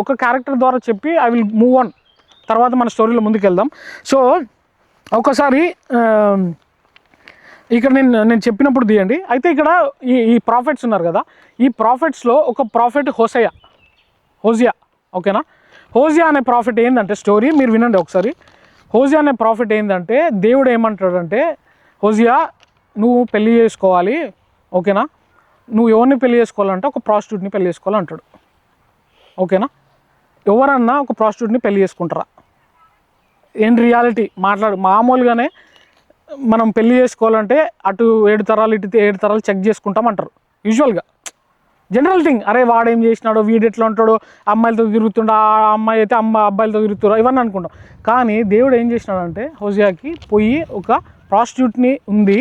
ఒక క్యారెక్టర్ ద్వారా చెప్పి ఐ విల్ మూవ్ ఆన్, తర్వాత మన స్టోరీలో ముందుకు వెళ్దాం. సో ఒకసారి ఇక్కడ నేను చెప్పినప్పుడు తీయండి. అయితే ఇక్కడ ఈ ప్రాఫిట్స్ ఉన్నారు కదా, ఈ ప్రాఫిట్స్లో ఒక ప్రాఫిట్ హోజియా. ఓకేనా? హోజియా అనే ప్రాఫిట్ ఏంటంటే స్టోరీ మీరు వినండి ఒకసారి. హోజియా అనే ప్రాఫిట్ ఏంటంటే దేవుడు ఏమంటాడంటే, హోజియా నువ్వు పెళ్లి చేసుకోవాలి, ఓకేనా? నువ్వు ఎవరిని పెళ్లి చేసుకోవాలంటే ఒక ప్రాస్టిట్యూట్ని పెళ్లి చేసుకోవాలంటాడు. ఓకేనా? ఎవరన్నా ఒక ప్రాస్టిట్యూట్ని పెళ్లి చేసుకుంటారా? ఇన్ రియాలిటీ మామూలుగానే మనం పెళ్లి చేసుకోవాలంటే అటు 7 తరాలు ఇటు 7 తరాలు చెక్ చేసుకుంటాం అంటారు యూజువల్గా, జనరల్ థింగ్. అరే వాడు ఏం చేసినాడో, వీడు ఎట్లా ఉంటాడో, అమ్మాయిలతో తిరుగుతుండో, ఆ అమ్మాయి అయితే అబ్బాయిలతో తిరుగుతారో, ఇవన్నీ అనుకుంటాం. కానీ దేవుడు ఏం చేసినాడంటే హోజియాకి పోయి ఒక ప్రాస్టిట్యూట్ని ఉంది,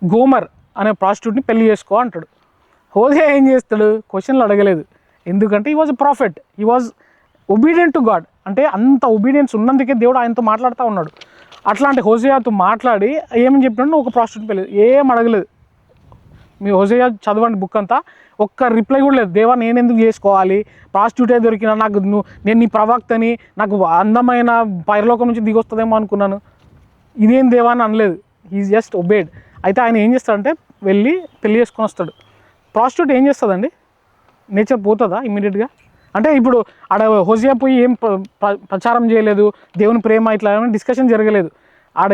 గోమర్ అనే ప్రాస్టిట్యూట్ని పెళ్లి చేసుకో అంటాడు. హోజియా ఏం చేస్తాడు? క్వశ్చన్లు అడగలేదు, ఎందుకంటే ఈ వాజ్ ఎ ప్రాఫిట్, ఈ వాజ్ ఒబీడియంట్ టు గాడ్. అంటే అంత ఒబీడియన్స్ ఉన్నందుకే దేవుడు ఆయనతో మాట్లాడుతూ ఉన్నాడు. అట్లాంటి హోజియాతో మాట్లాడి ఏమని చెప్పినాడు? ఒక ప్రాస్టిట్యూట్ పెళ్ళి, ఏం అడగలేదు. మీ హోజియా చదవండి బుక్ అంతా, ఒక్క రిప్లై కూడా లేదు. దేవా నేను ఎందుకు చేసుకోవాలి, ప్రాస్టిట్యూటే దొరికినా, నేను నీ ప్రవక్తని, నాకు అందమైన పైరలోకం నుంచి దిగొస్తుందేమో అనుకున్నాను, ఇదేం దేవా అని అనలేదు. Is just obeyed. అయితే ఆయన ఏం చేస్తాడంటే వెళ్ళి పెళ్లి చేసుకొని వస్తాడు. ప్రాస్టిట్యూట్ ఏం చేస్తుందండి? నేచర్ పోతుందా ఇమ్మీడియట్గా? అంటే ఇప్పుడు ఆడ హోజియా పోయి ఏం ప్రచారం చేయలేదు, దేవుని ప్రేమ ఇట్లా డిస్కషన్ జరగలేదు. ఆడ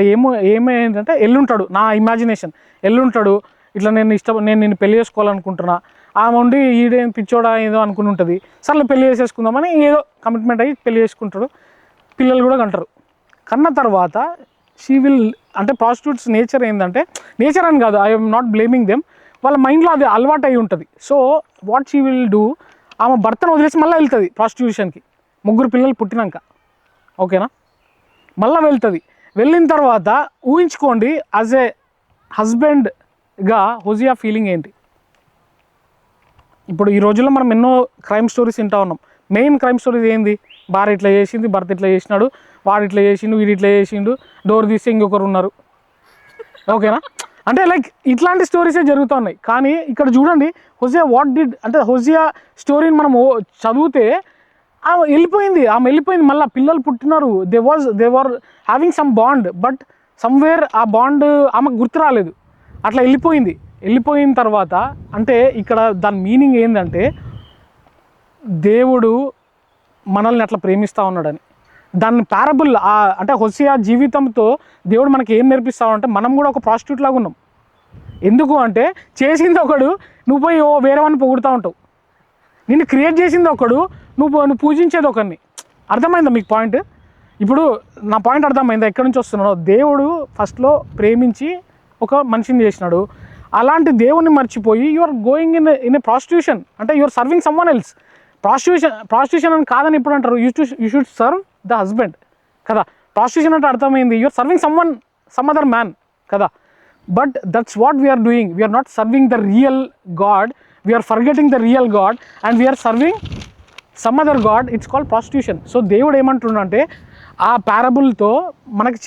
ఏమైందంటే ఎల్లుంటాడు, నా ఇమాజినేషన్, ఎల్లుంటాడు ఇట్లా నేను నిన్ను పెళ్లి చేసుకోవాలనుకుంటున్నా, ఆమె ఉండి ఈడేం పిచ్చోడా ఏదో అనుకుని ఉంటుంది, సర్లే పెళ్లి చేసేసుకుందామని ఏదో కమిట్మెంట్ అయ్యి పెళ్లి చేసుకుంటాడు. పిల్లలు కూడా కంటారు. కన్న తర్వాత షీ విల్ అంటే ప్రాస్టిట్యూట్స్ నేచర్ ఏంటంటే, నేచర్ అని కాదు, ఐఎమ్ నాట్ బ్లేమింగ్ దెమ్, వాళ్ళ మైండ్లో అది అలవాటు అయి ఉంటుంది. So what she will do, ఆమె భర్తను వదిలేసి మళ్ళీ వెళ్తుంది ప్రాస్టిట్యూషన్కి, 3 పిల్లలు పుట్టినాక. ఓకేనా? మళ్ళీ వెళ్తుంది. వెళ్ళిన తర్వాత ఊహించుకోండి, యాజ్ ఏ హస్బెండ్గా హోజియా ఫీలింగ్ ఏంటి? ఇప్పుడు ఈ రోజుల్లో మనం ఎన్నో క్రైమ్ స్టోరీస్ వింటూ ఉన్నాం. మెయిన్ క్రైమ్ స్టోరీస్ ఏంది? భార్య ఇట్లా చేసింది, భర్త ఇట్లా చేసినాడు, వాడు ఇట్లా చేసిండు, వీడు ఇట్లా చేసిండు, డోర్ తీస్తే ఇంకొకరు ఉన్నారు. ఓకేనా? అంటే లైక్ ఇట్లాంటి స్టోరీసే జరుగుతూ ఉన్నాయి. కానీ ఇక్కడ చూడండి హోజియా అంటే హోజియా స్టోరీని మనం చదివితే ఆమె వెళ్ళిపోయింది, మళ్ళీ పిల్లలు పుట్టినారు, they were having some bond, but somewhere ఆ బాండ్ ఆమెకు గుర్తు రాలేదు, అట్లా వెళ్ళిపోయిన తర్వాత అంటే ఇక్కడ దాని మీనింగ్ ఏంటంటే దేవుడు మనల్ని అట్లా ప్రేమిస్తూ ఉన్నాడని. దాన్ని పారబుల్ అంటే హోసియా జీవితంతో దేవుడు మనకి ఏం నేర్పిస్తామంటే మనం కూడా ఒక ప్రాస్టిట్యూట్ లాగా ఉన్నాం. ఎందుకు అంటే చేసింది ఒకడు, నువ్వు పోయి వేరే వాడిని పొగుడుతూ ఉంటావు. నిన్ను క్రియేట్ చేసింది ఒకడు, నువ్వు పూజించేది ఒకరిని. అర్థమైందా మీకు పాయింట్? ఇప్పుడు నా పాయింట్ అర్థమైందా ఎక్కడి నుంచి వస్తున్నాడో? దేవుడు ఫస్ట్లో ప్రేమించి ఒక మనిషిని చేసినాడు. అలాంటి దేవుణ్ణి మర్చిపోయి you are going in a prostitution, అంటే you are serving someone else. Prostitution అని కాదని ఎప్పుడు అంటారు? You should serve the husband కదా. ప్రాస్టిట్యూషన్ అంటే అర్థమైంది, you are serving some other man కదా. But that's what we are doing. We are not serving the real God, we are forgetting the real God and we are serving some other God. It's called prostitution. So దేవుడు ఏమంటుండంటే ఆ పారబుల్తో మనకి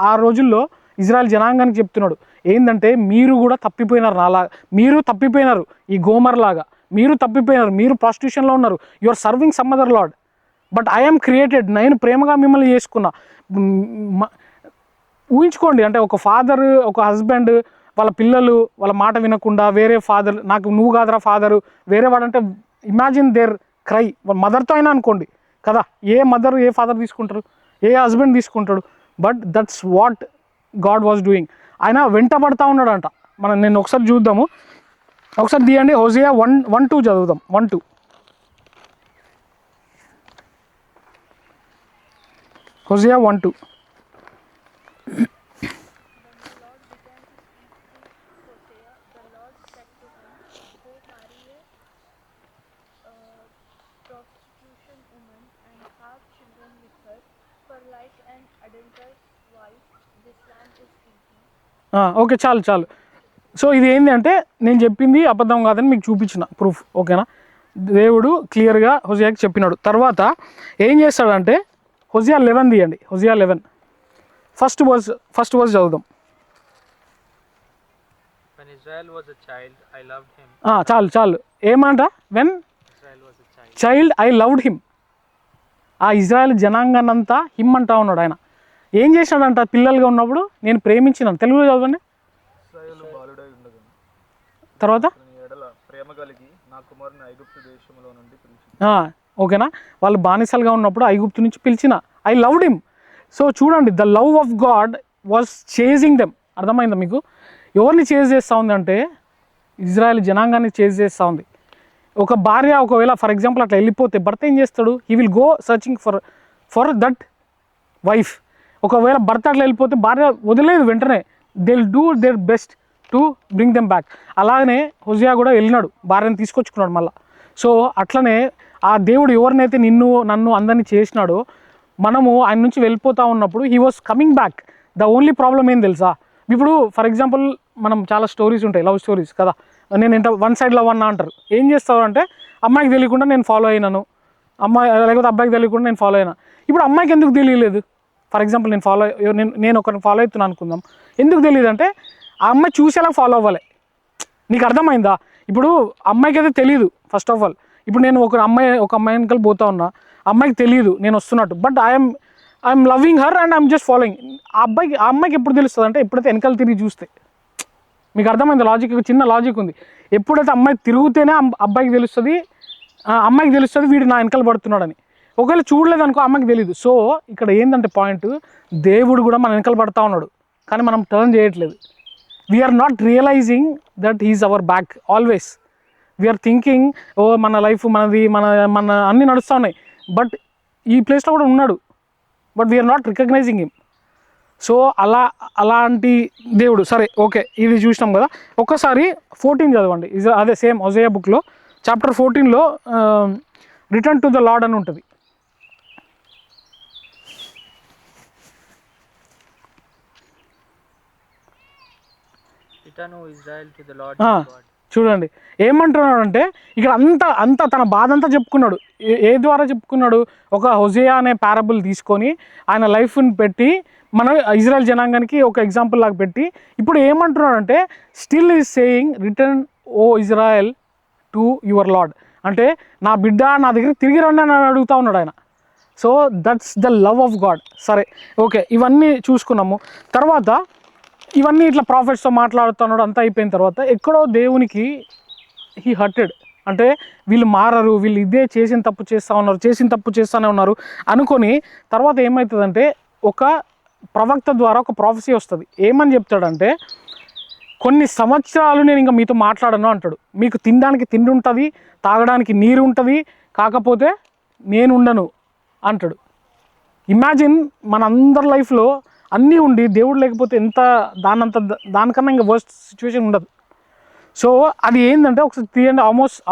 ఆ రోజుల్లో Israel జనాంగానికి చెప్తున్నాడు ఏంటంటే, మీరు కూడా తప్పిపోయినారు, మీరు తప్పిపోయినారు, ఈ గోమర్ లాగా మీరు తప్పిపోయినారు, మీరు ప్రాస్టిట్యూషన్లో ఉన్నారు. You are serving some other lord, but I'm created, నేను ప్రేమగా మిమ్మల్ని చేసుకున్నా. ఊహించుకోండి, అంటే ఒక ఫాదర్, ఒక హస్బెండ్ వాళ్ళ పిల్లలు వాళ్ళ మాట వినకుండా వేరే ఫాదర్, నాకు నువ్వు కాదురా ఫాదరు, వేరే వాడంటే ఇమాజిన్ దేర్ క్రై. మదర్తో అయినా అనుకోండి కదా, ఏ మదర్ ఏ ఫాదర్ తీసుకుంటారు, ఏ హస్బెండ్ తీసుకుంటాడు. But that's what God was doing. ఆయన వెంటబడతా ఉన్నాడంట. నేను ఒకసారి చూద్దాము, ఒకసారి తీయండి. హోసియా 1:2 చదువుదాం. 1:2 హోసియా 1:2. ఓకే, చాలు. సో ఇది ఏంటి అంటే, నేను చెప్పింది అబద్ధం కాదని మీకు చూపించిన ప్రూఫ్. ఓకేనా, దేవుడు క్లియర్గా హోసియాకి చెప్పినాడు. తర్వాత ఏం చేస్తాడంటే, హోసియా 11 తీయండి. హోసియా 11 ఫస్ట్ వర్స్ చదువుదాం. చాలు. ఏమంట? When child I loved him. ఆ ఇజ్రాయెల్ జనాంగానంతా హిమ్ అంటా ఉన్నాడు ఆయన. ఏం చేసినాడంట? పిల్లలుగా ఉన్నప్పుడు నేను ప్రేమించినాను. తెలుగులో చదవండి. తర్వాత ఓకేనా, వాళ్ళు బానిసలుగా ఉన్నప్పుడు ఐగుప్తు నుంచి పిలిచిన, ఐ లవ్డ్ హిమ్. సో చూడండి, the love of God was chasing them. అర్థమైందా మీకు? ఎవరిని చేజ్ చేస్తూ ఉంది అంటే, ఇజ్రాయెల్ జనాంగాన్ని చేజ్ చేస్తూ ఉంది. ఒక భార్య ఒకవేళ ఫర్ ఎగ్జాంపుల్ అట్లా వెళ్ళిపోతే భర్త ఏం చేస్తాడు? He will go searching for that wife. ఒకవేళ భర్త అట్లా వెళ్ళిపోతే భార్య వదిలేదు వెంటనే, they will do their best to bring them back. అలాగనే హోసియా కూడా వెళ్ళినాడు, భార్యను తీసుకొచ్చుకున్నాడు మళ్ళీ. సో అట్లనే ఆ దేవుడు ఎవరినైతే నన్ను అందరినీ చేసినాడో, మనము ఆయన నుంచి వెళ్ళిపోతూ ఉన్నప్పుడు he was coming back. The only problem ఏం తెలుసా? ఇప్పుడు ఫర్ ఎగ్జాంపుల్ మనం చాలా స్టోరీస్ ఉంటాయి, లవ్ స్టోరీస్ కదా. నేను వన్ సైడ్ లవ్ అన్నా అంటారు. ఏం చేస్తారు అంటే, అమ్మాయికి తెలియకుండా నేను ఫాలో అయినాను, అమ్మాయి లేకపోతే అబ్బాయికి తెలియకుండా నేను ఫాలో అయినా. ఇప్పుడు అమ్మాయికి ఎందుకు తెలియలేదు? ఫర్ ఎగ్జాంపుల్ నేను ఒకరిని ఫాలో అవుతున్నాను అనుకుందాం. ఎందుకు తెలియదు అంటే, ఆ అమ్మాయి చూసేలా ఫాలో అవ్వాలి. నీకు అర్థమైందా? ఇప్పుడు అమ్మాయికి అయితే తెలియదు ఫస్ట్ ఆఫ్ ఆల్. ఇప్పుడు నేను ఒక అమ్మాయి వెనకాల పోతా ఉన్నా, అమ్మాయికి తెలియదు నేను వస్తున్నట్టు, but I'm loving her and I'm just following. ఆ అమ్మాయికి ఎప్పుడు తెలుస్తుంది అంటే, ఎప్పుడైతే వెనకాల తిరిగి చూస్తే. మీకు అర్థమైంది లాజిక్? చిన్న లాజిక్ ఉంది. ఎప్పుడైతే అమ్మాయి తిరుగుతేనే అబ్బాయికి తెలుస్తుంది, అమ్మాయికి తెలుస్తుంది వీడు నా వెనకాల పడుతున్నాడని. ఒకవేళ చూడలేదు అనుకో, అమ్మాయికి తెలియదు. సో ఇక్కడ ఏంటంటే పాయింట్, దేవుడు కూడా మన వెనకాల పడతా ఉన్నాడు, కానీ మనం టర్న్ చేయట్లేదు. We are not realising that is our back always. We are thinking, oh మన లైఫ్ మనది, మన అన్నీ నడుస్తూ ఉన్నాయి, బట్ ఈ ప్లేస్లో కూడా ఉన్నాడు, but we're not recognising him. So అలాంటి దేవుడు. సరే, ఓకే, ఇది చూసినాం కదా. ఒక్కసారి 14 చదవండి. అదే సేమ్ హోసియా బుక్లో చాప్టర్ 14లో రిటర్న్ టు ద లార్డ్ అని ఉంటుంది. చూడండి ఏమంటున్నాడు అంటే, ఇక్కడ అంతా తన బాధ అంతా చెప్పుకున్నాడు. ఏ ద్వారా చెప్పుకున్నాడు? ఒక హోసియా అనే పారబుల్ తీసుకొని ఆయన లైఫ్ని పెట్టి మన ఇజ్రాయెల్ జనాంగానికి ఒక ఎగ్జాంపుల్ లాగా పెట్టి, ఇప్పుడు ఏమంటున్నాడు అంటే, still is saying return O Israel to your lord. అంటే నా బిడ్డ నా దగ్గరికి తిరిగి రండి అని అడుగుతూ ఉన్నాడు ఆయన. So that's the love of God. సరే, ఓకే, ఇవన్నీ చూసుకున్నాము. తర్వాత ఇవన్నీ ఇట్లా ప్రాఫిట్స్తో మాట్లాడుతున్నాడు, అంతా అయిపోయిన తర్వాత ఎక్కడో దేవునికి హీ హర్టెడ్. అంటే వీళ్ళు మారరు, వీళ్ళు ఇదే చేసిన తప్పు చేస్తూనే ఉన్నారు అనుకొని, తర్వాత ఏమవుతుందంటే ఒక ప్రవక్త ద్వారా ఒక ప్రాఫెసీ వస్తుంది. ఏమని చెప్తాడంటే, కొన్ని సంవత్సరాలు నేను ఇంకా మీతో మాట్లాడను అంటాడు. మీకు తినడానికి తిండి ఉంటుంది, తాగడానికి నీరు ఉంటుంది, కాకపోతే నేను ఉండను అంటాడు. ఇమాజిన్ మన అందరి లైఫ్లో అన్నీ ఉండి దేవుడు లేకపోతే ఎంత దానికన్నా ఇంకా వర్స్ట్ సిచ్యువేషన్ ఉండదు. సో అది ఏంటంటే, ఒకసారి తీయండి.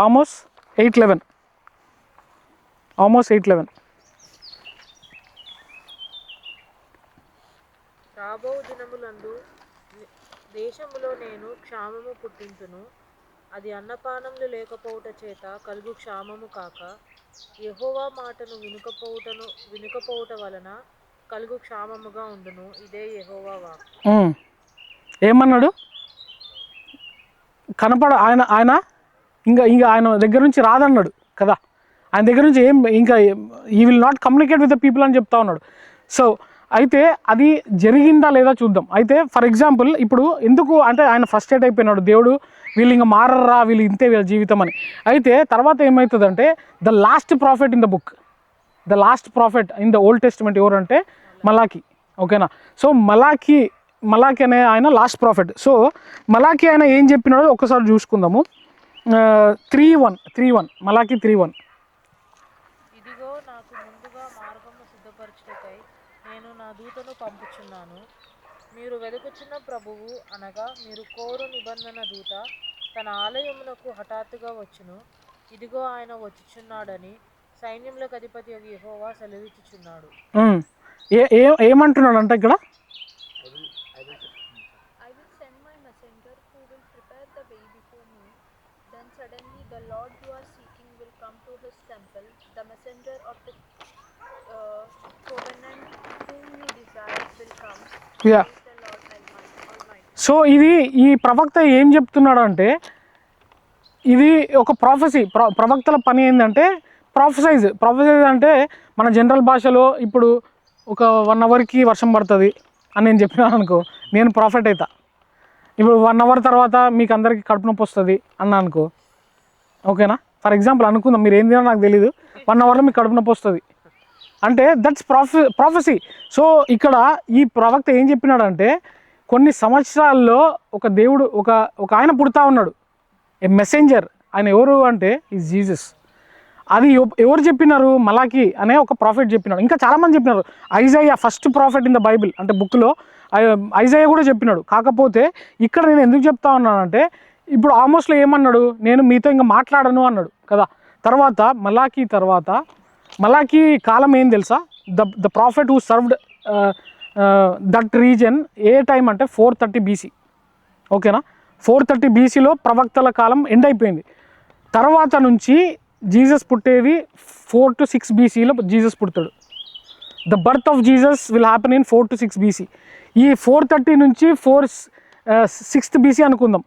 ఆమోస్ 8:11. ఆల్మోస్ట్ 8:11. రాబో దినములందు దేశములో నేను క్షామము పుట్టింతును, అది అన్నపానములు లేకపోవుట చేత కలుగు క్షామము కాక, యెహోవా మాటను వినుకపోవుట వలన కలుగు క్షామముగా ఉండును. ఇదే యెహోవా వాక్కు. ఏమన్నాడు? ఆయన ఇంకా ఆయన దగ్గర నుంచి రాదన్నాడు కదా, ఆయన దగ్గర నుంచి ఇంకా ఈ will not communicate with the people అని చెప్తా ఉన్నాడు. సో అయితే అది జరిగిందా లేదా చూద్దాం. అయితే ఫర్ ఎగ్జాంపుల్ ఇప్పుడు ఎందుకు అంటే ఆయన ఫ్రస్ట్రేట్ అయిపోయినాడు, దేవుడు వీళ్ళు ఇంకా మారరా, వీళ్ళు ఇంతే వీళ్ళ జీవితం అని. అయితే తర్వాత ఏమవుతుందంటే the last profit in the book, the last profit in the old testament ఎవరంటే మలాకి. ఓకేనా? సో మలాకి అనే ఆయన లాస్ట్ ప్రాఫిట్. సో మలాకి ఆయన ఏం చెప్పినాడో ఒకసారి చూసుకుందాము. 3:1 మలాకి 3:1. ఇదిగో నాకు ముందుగా మార్గము సిద్ధపరచుటకై నేను నా దూతను పంపుచున్నాను. మీరు వెదుకుచున్న ప్రభువు అనగా మీరు కోరు నిబంధన దూత తన ఆలయమునకు హఠాత్తుగా వచ్చును. ఇదిగో ఆయన వచ్చుచున్నాడని సైన్యములకు అధిపతి యెహోవా సెలవిచ్చుచున్నాడు. ఏమంటున్నాడు అంటే ఇక్కడ సో ఇది ఈ ప్రవక్త ఏం చెప్తున్నాడు అంటే ఇది ఒక ప్రాఫెసీ. ప్రవక్తల పని ఏంటంటే ప్రాఫెసైజ్ అంటే మన జనరల్ భాషలో ఇప్పుడు ఒక 1 అవర్కి వర్షం పడుతుంది అని నేను చెప్పినాను అనుకో, నేను ప్రాఫిట్ అవుతా. ఇప్పుడు 1 అవర్ తర్వాత మీకు అందరికీ కడుపు నొప్పి వస్తుంది అన్నా అనుకో, ఓకేనా? ఫర్ ఎగ్జాంపుల్ అనుకుందాం, మీరు ఏం తినాలో నాకు తెలీదు, 1 అవర్లో మీకు కడుపు నొప్పి వస్తుంది అంటే దట్స్ ప్రాఫెసీ. సో ఇక్కడ ఈ ప్రవక్త ఏం చెప్పినాడంటే కొన్ని సంవత్సరాల్లో ఒక దేవుడు ఒక ఆయన పుడతా ఉన్నాడు, ఏ మెసెంజర్. ఆయన ఎవరు అంటే ఈజ్ జీసస్. అది ఎవరు చెప్పినారు? మలాకి అనే ఒక ప్రాఫిట్ చెప్పినాడు. ఇంకా చాలామంది చెప్పినారు. Isaiah first profit in the Bible అంటే బుక్లో ఐజాయా కూడా చెప్పినాడు. కాకపోతే ఇక్కడ నేను ఎందుకు చెప్తా ఉన్నానంటే ఇప్పుడు ఆల్మోస్ట్లో ఏమన్నాడు, నేను మీతో ఇంకా మాట్లాడను అన్నాడు కదా. తర్వాత మలాకి కాలం ఏం తెలుసా? The profit who served that reason A time అంటే 430 BC. ఓకేనా? 430 BCలో ప్రవక్తల కాలం ఎండ్ అయిపోయింది. తర్వాత నుంచి జీసస్ పుట్టేది 4 to 6 BCలో జీసస్ పుడతాడు. The birth of Jesus will happen in 4 to 6 BC. ఈ 430 నుంచి 6th BC అనుకుందాం.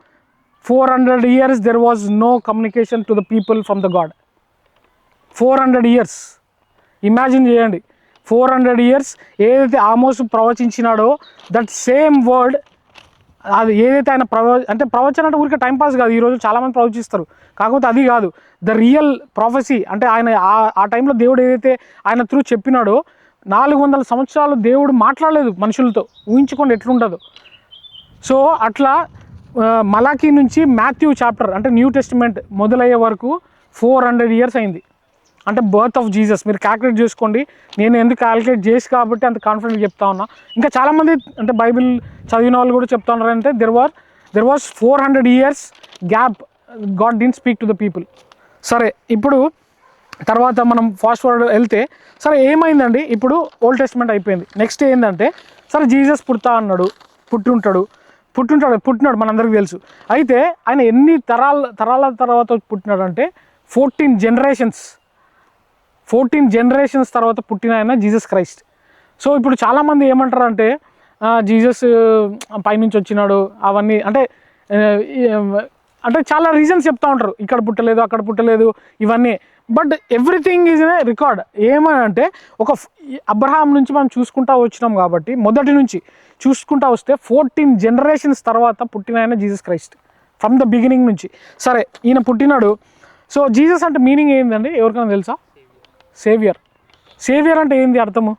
400 years there was no communication to the people from the God. 400 years imagine చేయండి. 400 years ఏదైతే ఆమోసు ప్రవచించినాడో దట్ సేమ్ వర్డ్, అది ఏదైతే ఆయన ప్రవచన అంటే ఊరికే టైంపాస్ కాదు. ఈరోజు చాలామంది ప్రవచిస్తారు, కాకపోతే అది కాదు ద రియల్ ప్రాఫెసీ. అంటే ఆయన ఆ టైంలో దేవుడు ఏదైతే ఆయన త్రూ చెప్పినాడో 400 సంవత్సరాలు దేవుడు మాట్లాడలేదు మనుషులతో. ఊహించుకోండి ఎట్లుంటుందో. సో అట్లా మలాకీ నుంచి మాథ్యూ చాప్టర్ అంటే న్యూ టెస్టిమెంట్ మొదలయ్యే వరకు 400 years అయింది. అంటే బర్త్ ఆఫ్ జీసస్ మీరు క్యాల్కులేట్ చేసుకోండి. నేను ఎందుకు క్యాల్కులేట్ చేసి కాబట్టి అంత కాన్ఫిడెంట్ చెప్తా ఉన్నా. ఇంకా చాలామంది అంటే బైబిల్ చదివిన వాళ్ళు కూడా చెప్తా ఉన్నారంటే there was 400 years gap, God didn't speak to the people. సరే, ఇప్పుడు తర్వాత మనం ఫాస్ట్ ఫార్వర్డ్ వెళ్తే సరే ఏమైందండి, ఇప్పుడు ఓల్డ్ టెస్టిమెంట్ అయిపోయింది. నెక్స్ట్ ఏంటంటే సరే జీసస్ పుట్టినాడు మనందరికీ తెలుసు. అయితే ఆయన ఎన్ని తరాల తర్వాత పుట్టినాడంటే 14 generations తర్వాత పుట్టిన ఆయన జీసస్ క్రైస్ట్. సో ఇప్పుడు చాలామంది ఏమంటారంటే జీసస్ పైనుంచి వచ్చినాడు అవన్నీ అంటే చాలా రీజన్స్ చెప్తా ఉంటారు, ఇక్కడ పుట్టలేదు అక్కడ పుట్టలేదు ఇవన్నీ. But everything is a record. ఏమనంటే ఒక అబ్రహాం నుంచి మనం చూసుకుంటా వచ్చినాం కాబట్టి మొదటి నుంచి చూసుకుంటా వస్తే 14 generations తర్వాత పుట్టిన ఆయన Jesus Christ from the beginning నుంచి. సరే ఈయన పుట్టినాడు. సో జీసస్ అంటే మీనింగ్ ఏంటండి ఎవరికైనా తెలుసా? సేవియర్ అంటే ఏంది అర్థము?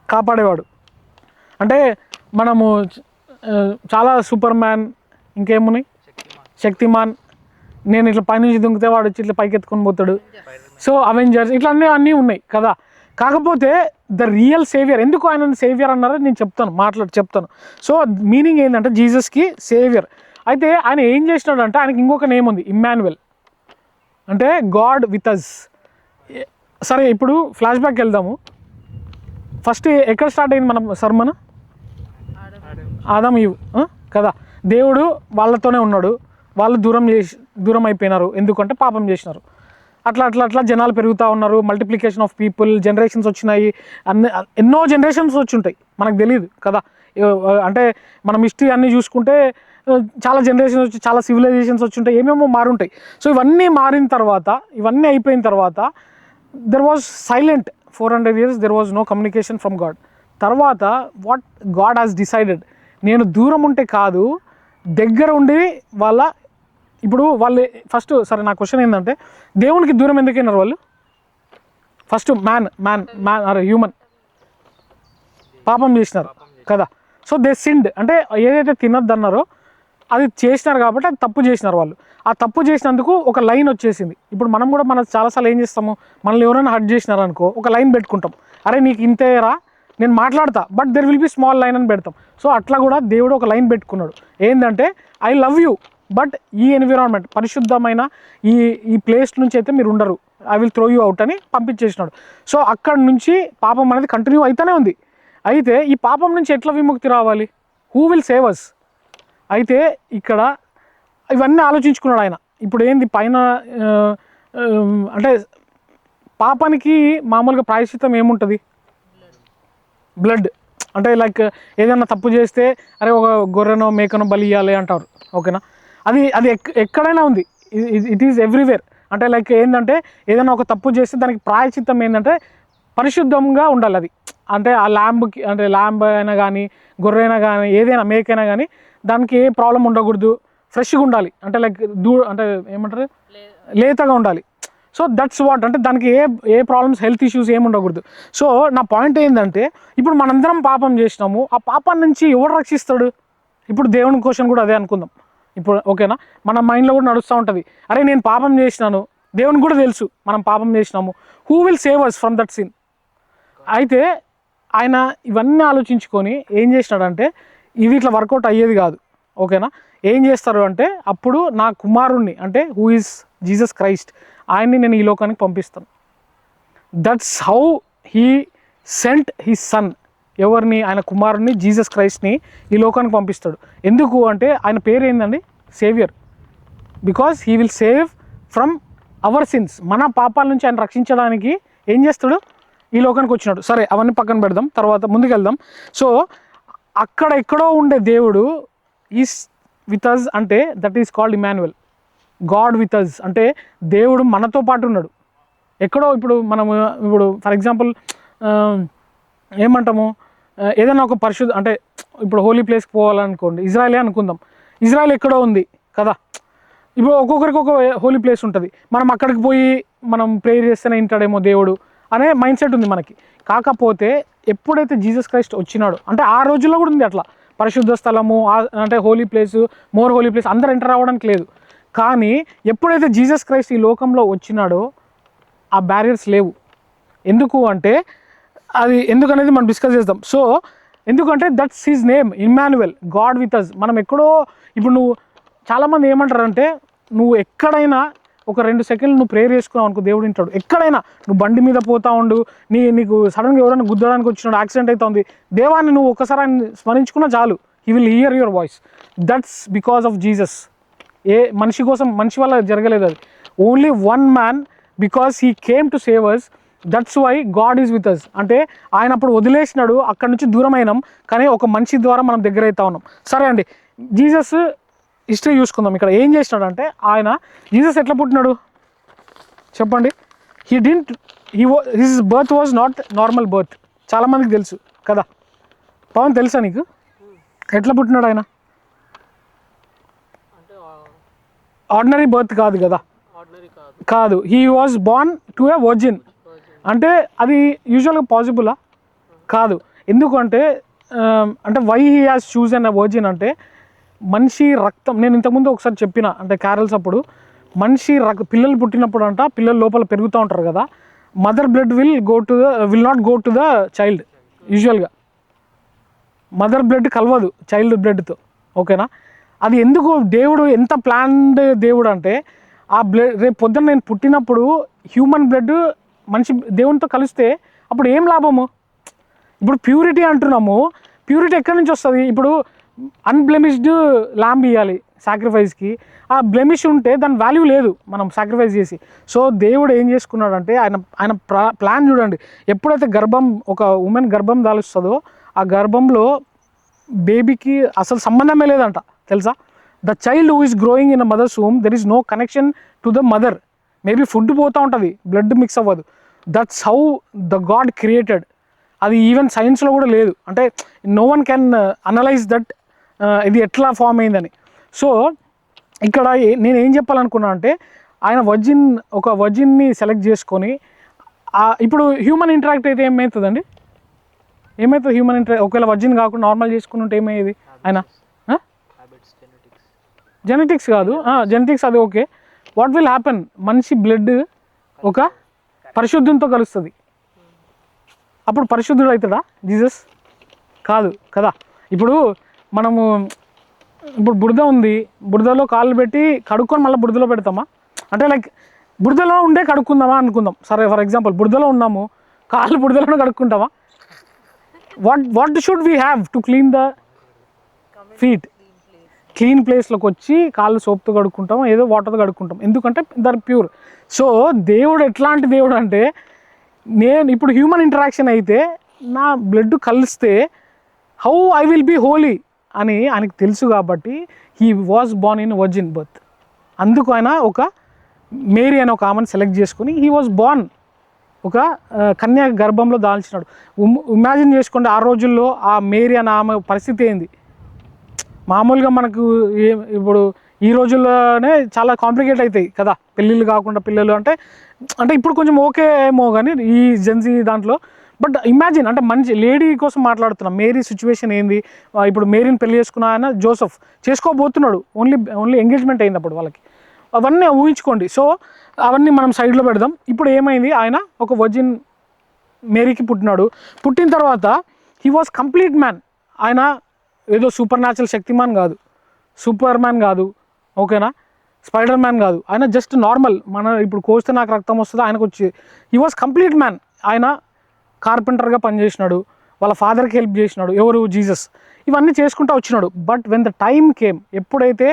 కాపాడేవాడు. అంటే మనము చాలా సూపర్ మ్యాన్, ఇంకేమున్నాయి, శక్తిమాన్, నేను ఇట్లా పైనుంచి దుంగితే వాడు వచ్చి ఇట్లా పైకి ఎత్తుకొని పోతాడు. సో అవెంజర్స్ ఇట్లా అన్నీ ఉన్నాయి కదా. కాకపోతే ద రియల్ సేవియర్, ఎందుకు ఆయన సేవియర్ అన్నారో నేను చెప్తాను. సో మీనింగ్ ఏంటంటే జీసస్కి సేవియర్. అయితే ఆయన ఏం చేసినాడు అంటే ఆయనకి ఇంకొక నేమ్ ఉంది, ఇమ్మాన్యుయల్. అంటే గాడ్ విత్ అస్. సరే ఇప్పుడు ఫ్లాష్ బ్యాక్ వెళ్దాము. ఫస్ట్ ఎక్కడ స్టార్ట్ అయింది మనం సర్మన్? ఆదం ఈవ్ కదా. దేవుడు వాళ్ళతోనే ఉన్నాడు, వాళ్ళు దూరం అయిపోయినారు ఎందుకంటే పాపం చేసినారు. అట్లా అట్లా అట్లా జనాలు పెరుగుతూ ఉన్నారు, మల్టిప్లికేషన్ ఆఫ్ పీపుల్, జనరేషన్స్ వచ్చినాయి, ఎన్నో జనరేషన్స్ వచ్చి ఉంటాయి, మనకు తెలియదు కదా. అంటే మనం హిస్టరీ అన్నీ చూసుకుంటే చాలా జనరేషన్స్ వచ్చి చాలా సివిలైజేషన్స్ వచ్చి ఉంటాయి, ఏమేమో మారుంటాయి. సో ఇవన్నీ మారిన తర్వాత, ఇవన్నీ అయిపోయిన తర్వాత there was silent 400 years, there was no communication from God. తర్వాత వాట్ గాడ్ హాజ్ డిసైడెడ్, నేను దూరం ఉంటే కాదు దగ్గర ఉండి వాళ్ళ, ఇప్పుడు వాళ్ళు ఫస్ట్, సరే నా క్వశ్చన్ ఏంటంటే దేవునికి దూరం ఎందుకైనారు వాళ్ళు? ఫస్ట్ మ్యాన్ అరే హ్యూమన్ పాపం చేసినారు కదా. సో దే సిండ్, అంటే ఏదైతే తినద్దు అన్నారో అది చేసినారు కాబట్టి అది తప్పు చేసినారు వాళ్ళు. ఆ తప్పు చేసినందుకు ఒక లైన్ వచ్చేసింది. ఇప్పుడు మనం కూడా మన చాలాసార్లు ఏం చేస్తాము, మనల్ని ఎవరైనా హర్ట్ చేసినారు అనుకో ఒక లైన్ పెట్టుకుంటాం, అరే నీకు ఇంతేరా నేను మాట్లాడతా, but there will be small line అని పెడతాం. సో అట్లా కూడా దేవుడు ఒక లైన్ పెట్టుకున్నాడు, ఏంటంటే ఐ లవ్ యూ బట్ ఈ ఎన్విరాన్మెంట్ పరిశుద్ధమైన ఈ ప్లేస్ నుంచి అయితే మీరు ఉండరు, I will throw you out అని పంపించేసినాడు. సో అక్కడ నుంచి పాపం అనేది కంటిన్యూ అవుతూనే ఉంది. అయితే ఈ పాపం నుంచి ఎట్లా విముక్తి రావాలి? Who will save us? అయితే ఇక్కడ ఇవన్నీ ఆలోచించుకున్నాడు ఆయన. ఇప్పుడు ఏంది పైన అంటే పాపానికి మామూలుగా ప్రాయశ్చిత్తం ఏముంటుంది? బ్లడ్. అంటే లైక్ ఏదైనా తప్పు చేస్తే అరే ఒక గొర్రెనో మేకనో బలి ఇవ్వాలి అంటారు, ఓకేనా. అది ఎక్కడైనా ఉంది, ఇట్ ఈజ్ ఎవ్రీవేర్. అంటే లైక్ ఏంటంటే ఏదైనా ఒక తప్పు చేస్తే దానికి ప్రాయశ్చిత్తం ఏంటంటే పరిశుద్ధంగా ఉండాలి అది. అంటే ఆ ల్యాంబ్కి, అంటే ల్యాంబ్ అయినా కానీ గొర్రె అయినా కానీ ఏదైనా మేకైనా కానీ దానికి ఏ ప్రాబ్లం ఉండకూడదు, ఫ్రెష్గా ఉండాలి, అంటే లైక్ అంటే ఏమంటారు లేతగా ఉండాలి. సో దట్స్ వాట్, అంటే దానికి ఏ ప్రాబ్లమ్స్ హెల్త్ ఇష్యూస్ ఏమి ఉండకూడదు. సో నా పాయింట్ ఏంటంటే ఇప్పుడు మనందరం పాపం చేసినాము, ఆ పాపం నుంచి ఎవరు రక్షిస్తాడు? ఇప్పుడు దేవుని క్వశ్చన్ కూడా అదే అనుకుందాం ఇప్పుడు, ఓకేనా. మన మైండ్లో కూడా నడుస్తూ ఉంటుంది, అరే నేను పాపం చేసినాను, దేవునికి కూడా తెలుసు మనం పాపం చేసినాము, who will save us from that sin? అయితే ఆయన ఇవన్నీ ఆలోచించుకొని ఏం చేసినాడంటే ఇది ఇట్లా వర్కౌట్ అయ్యేది కాదు, ఓకేనా. ఏం చేస్తారు అంటే అప్పుడు నా కుమారుణ్ణి, అంటే హూ ఈజ్ జీసస్ క్రైస్ట్, ఆయన్ని నేను ఈ లోకానికి పంపిస్తాను. That's how he sent his son. ఎవరిని? ఆయన కుమారుణ్ణి జీసస్ క్రైస్ట్ని ఈ లోకానికి పంపిస్తాడు. ఎందుకు అంటే ఆయన పేరు ఏందండి? Saviour. Because he will save from our since. మన పాపాల నుంచి ఆయన రక్షించడానికి ఏం చేస్తాడు? ఈ లోకానికి వచ్చినాడు. సరే అవన్నీ పక్కన పెడదాం, తర్వాత ముందుకు వెళ్దాం. సో అక్కడ ఎక్కడో ఉండే దేవుడు ఈస్ విత్ అస్, అంటే that is called Immanuel. God with us అంటే దేవుడు మనతో పాటు ఉన్నాడు ఎక్కడో. ఇప్పుడు ఫర్ ఎగ్జాంపుల్ ఏమంటాము, ఏదైనా ఒక పరిశుద్ధ, అంటే ఇప్పుడు హోలీ ప్లేస్కి పోవాలనుకోండి, ఇజ్రాయలే అనుకుందాం, ఇజ్రాయల్ ఎక్కడో ఉంది కదా. ఇప్పుడు ఒక్కొక్కరికి ఒక హోలీ ప్లేస్ ఉంటుంది, మనం అక్కడికి పోయి మనం ప్రేయర్ చేస్తేనే వింటాడేమో దేవుడు అనే మైండ్ సెట్ ఉంది మనకి. కాకపోతే ఎప్పుడైతే జీసస్ క్రైస్ట్ వచ్చినాడో, అంటే ఆ రోజుల్లో కూడా ఉంది అట్లా పరిశుద్ధ స్థలము, అంటే holy place, more holy place అందరు ఎంటర్ అవ్వడానికి లేదు. కానీ ఎప్పుడైతే జీసస్ క్రైస్ట్ ఈ లోకంలో వచ్చినాడో ఆ బ్యారియర్స్ లేవు. ఎందుకు అంటే అది ఎందుకనేది మనం డిస్కస్ చేద్దాం. సో ఎందుకంటే that's his name, Immanuel, God with us. మనం ఎక్కడో, ఇప్పుడు నువ్వు చాలామంది ఏమంటారంటే నువ్వు ఎక్కడైనా ఒక 2 సెకండ్లు నువ్వు ప్రేయర్ చేసుకున్నావు అనుకో దేవుడు వింటాడు. ఎక్కడైనా నువ్వు బండి మీద పోతా ఉండు, నీకు సడన్గా ఎవరైనా గుద్దడానికి వచ్చినాడు, యాక్సిడెంట్ అవుతుంది, దేవాన్ని నువ్వు ఒక్కసారి ఆయన స్మరించుకున్నా చాలు, he will hear your voice. That's because of Jesus. ఏ మనిషి కోసం, మనిషి వల్ల జరగలేదు అది, only one man, because he came to save us. That's why God is with us. అంటే ఆయన అప్పుడు వదిలేసినాడు, అక్కడ నుంచి దూరం అయినాం, కానీ ఒక మనిషి ద్వారా మనం దగ్గర అవుతా ఉన్నాం. సరే అండి, జీసస్ హిస్టరీ చూసుకుందాం. ఇక్కడ ఏం చేసినాడు అంటే జీసస్ ఎట్లా పుట్టినాడు చెప్పండి. His birth was not normal birth. చాలామందికి తెలుసు కదా. పవన్ తెలుసా నీకు ఎట్లా పుట్టినాడు ఆయన? ఆర్డినరీ బర్త్ కాదు కదా, కాదు. He was born to a virgin. అంటే అది యూజువల్గా పాసిబులా? కాదు. ఎందుకంటే అంటే why he has chosen a virgin అంటే మనిషి రక్తం, నేను ఇంతకుముందు ఒకసారి చెప్పిన, అంటే క్యారల్స్ అప్పుడు, మనిషి పిల్లలు పుట్టినప్పుడు అంట, పిల్లలు లోపల పెరుగుతూ ఉంటారు కదా, mother blood will not go to the child. యూజువల్గా మదర్ బ్లడ్ కలవదు చైల్డ్ బ్లడ్తో, ఓకేనా. అది ఎందుకు? దేవుడు ఎంత ప్లాన్డ్ దేవుడు అంటే ఆ బ్లడ్ రేపు పొద్దున్న నేను పుట్టినప్పుడు హ్యూమన్ బ్లడ్ మనిషి దేవునితో కలిస్తే అప్పుడు ఏం లాభము? ఇప్పుడు ప్యూరిటీ అంటున్నాము, ప్యూరిటీ ఎక్కడి నుంచి వస్తుంది? ఇప్పుడు అన్బ్లెమిష్డ్ ల్యాంబ్ ఇవ్వాలి సాక్రిఫైస్కి, ఆ బ్లెమిష్ ఉంటే దాని వాల్యూ లేదు మనం సాక్రిఫైస్ చేసి. సో దేవుడు ఏం చేసుకున్నాడంటే ఆయన ప్లాన్ చూడండి. ఎప్పుడైతే ఒక ఉమెన్ గర్భం దాలుస్తుందో ఆ గర్భంలో బేబీకి అసలు సంబంధమే లేదంట, తెలుసా? The child who is growing in a mother's home, there is no connection to the mother. Maybe food పోతూ ఉంటుంది, బ్లడ్ మిక్స్ అవ్వదు. That's how the God created. అది ఈవెన్ సైన్స్లో కూడా లేదు. అంటే no one can analyse that ఇది ఎట్లా ఫామ్ అయిందని. సో ఇక్కడ నేను ఏం చెప్పాలనుకున్నా అంటే ఆయన ఒక వర్జిన్ని సెలెక్ట్ చేసుకొని ఇప్పుడు హ్యూమన్ ఇంటరాక్ట్ అయితే ఏమవుతుందండి? ఏమవుతుంది హ్యూమన్ ఒకవేళ వర్జిన్ కాకుండా నార్మల్ చేసుకుని ఉంటే ఏమయ్యేది? ఆయన జెనెటిక్స్ కాదు, జెనెటిక్స్ అది ఓకే. What will happen? మనిషి బ్లడ్ ఒక పరిశుద్ధంతో కలుస్తుంది. అప్పుడు పరిశుద్ధుడు అవుతాడా జీసస్? కాదు కదా. ఇప్పుడు మనము బురద ఉంది, బురదలో కాళ్ళు పెట్టి కడుక్కొని మళ్ళీ బురదలో పెడతామా? అంటే లైక్ బురదలో ఉండే కడుక్కుందామా అనుకుందాం. సరే, ఫర్ ఎగ్జాంపుల్ బురదలో ఉన్నాము, కాళ్ళు బురదలోనే కడుక్కుంటామా? What should we have to clean the feet? Clean ప్లేస్లోకి వచ్చి కాళ్ళు సోప్తో కడుక్కుంటాం, ఏదో వాటర్తో కడుక్కుంటాం, ఎందుకంటే దర్ ప్యూర్. సో దేవుడు ఎట్లాంటి దేవుడు అంటే, నేను ఇప్పుడు హ్యూమన్ ఇంటరాక్షన్ అయితే నా బ్లడ్ కలిస్తే how I will be holy అని ఆయనకు తెలుసు. కాబట్టి he was born in virgin birth. అందుకు ఆయన ఒక మేరీ అనే ఒక ఆమెను సెలెక్ట్ చేసుకుని హీ వాజ్ బోర్న్ ఒక కన్యా గర్భంలో దాల్చినాడు. ఇమాజిన్ చేసుకోండి ఆ రోజుల్లో ఆ మేరీ అనే ఆమె పరిస్థితి ఏంది. మామూలుగా మనకు ఇప్పుడు ఈ రోజుల్లోనే చాలా కాంప్లికేట్ అవుతాయి కదా పెళ్ళిళ్ళు కాకుండా పిల్లలు అంటే ఇప్పుడు కొంచెం ఓకే ఏమో కానీ ఈ జెన్సీ దాంట్లో. బట్ ఇమాజిన్ అంటే మంచి లేడీ కోసం మాట్లాడుతున్నాం. మేరీ సిచ్యువేషన్ ఏంది? ఇప్పుడు మేరీని పెళ్లి చేసుకున్న ఆయన జోసెఫ్ చేసుకోబోతున్నాడు, ఓన్లీ ఎంగేజ్మెంట్ అయింది అప్పుడు వాళ్ళకి. అవన్నీ ఊహించుకోండి. సో అవన్నీ మనం సైడ్లో పెడదాం. ఇప్పుడు ఏమైంది? ఆయన ఒక వర్జిన్ మేరీకి పుట్టినాడు. పుట్టిన తర్వాత హీ వాజ్ కంప్లీట్ మ్యాన్. ఆయన ఏదో సూపర్ న్యాచురల్ శక్తిమాన్ కాదు, సూపర్ మ్యాన్ కాదు, ఓకేనా, స్పైడర్ మ్యాన్ కాదు. ఆయన జస్ట్ నార్మల్. ఇప్పుడు కోస్తే నాకు రక్తం వస్తుందో ఆయనకు వచ్చి హీ వాజ్ కంప్లీట్ మ్యాన్. ఆయన కార్పెంటర్గా పనిచేసినాడు, వాళ్ళ ఫాదర్కి హెల్ప్ చేసినాడు, ఎవరు జీసస్. ఇవన్నీ చేసుకుంటూ వచ్చినాడు. But when the time came, ఎప్పుడైతే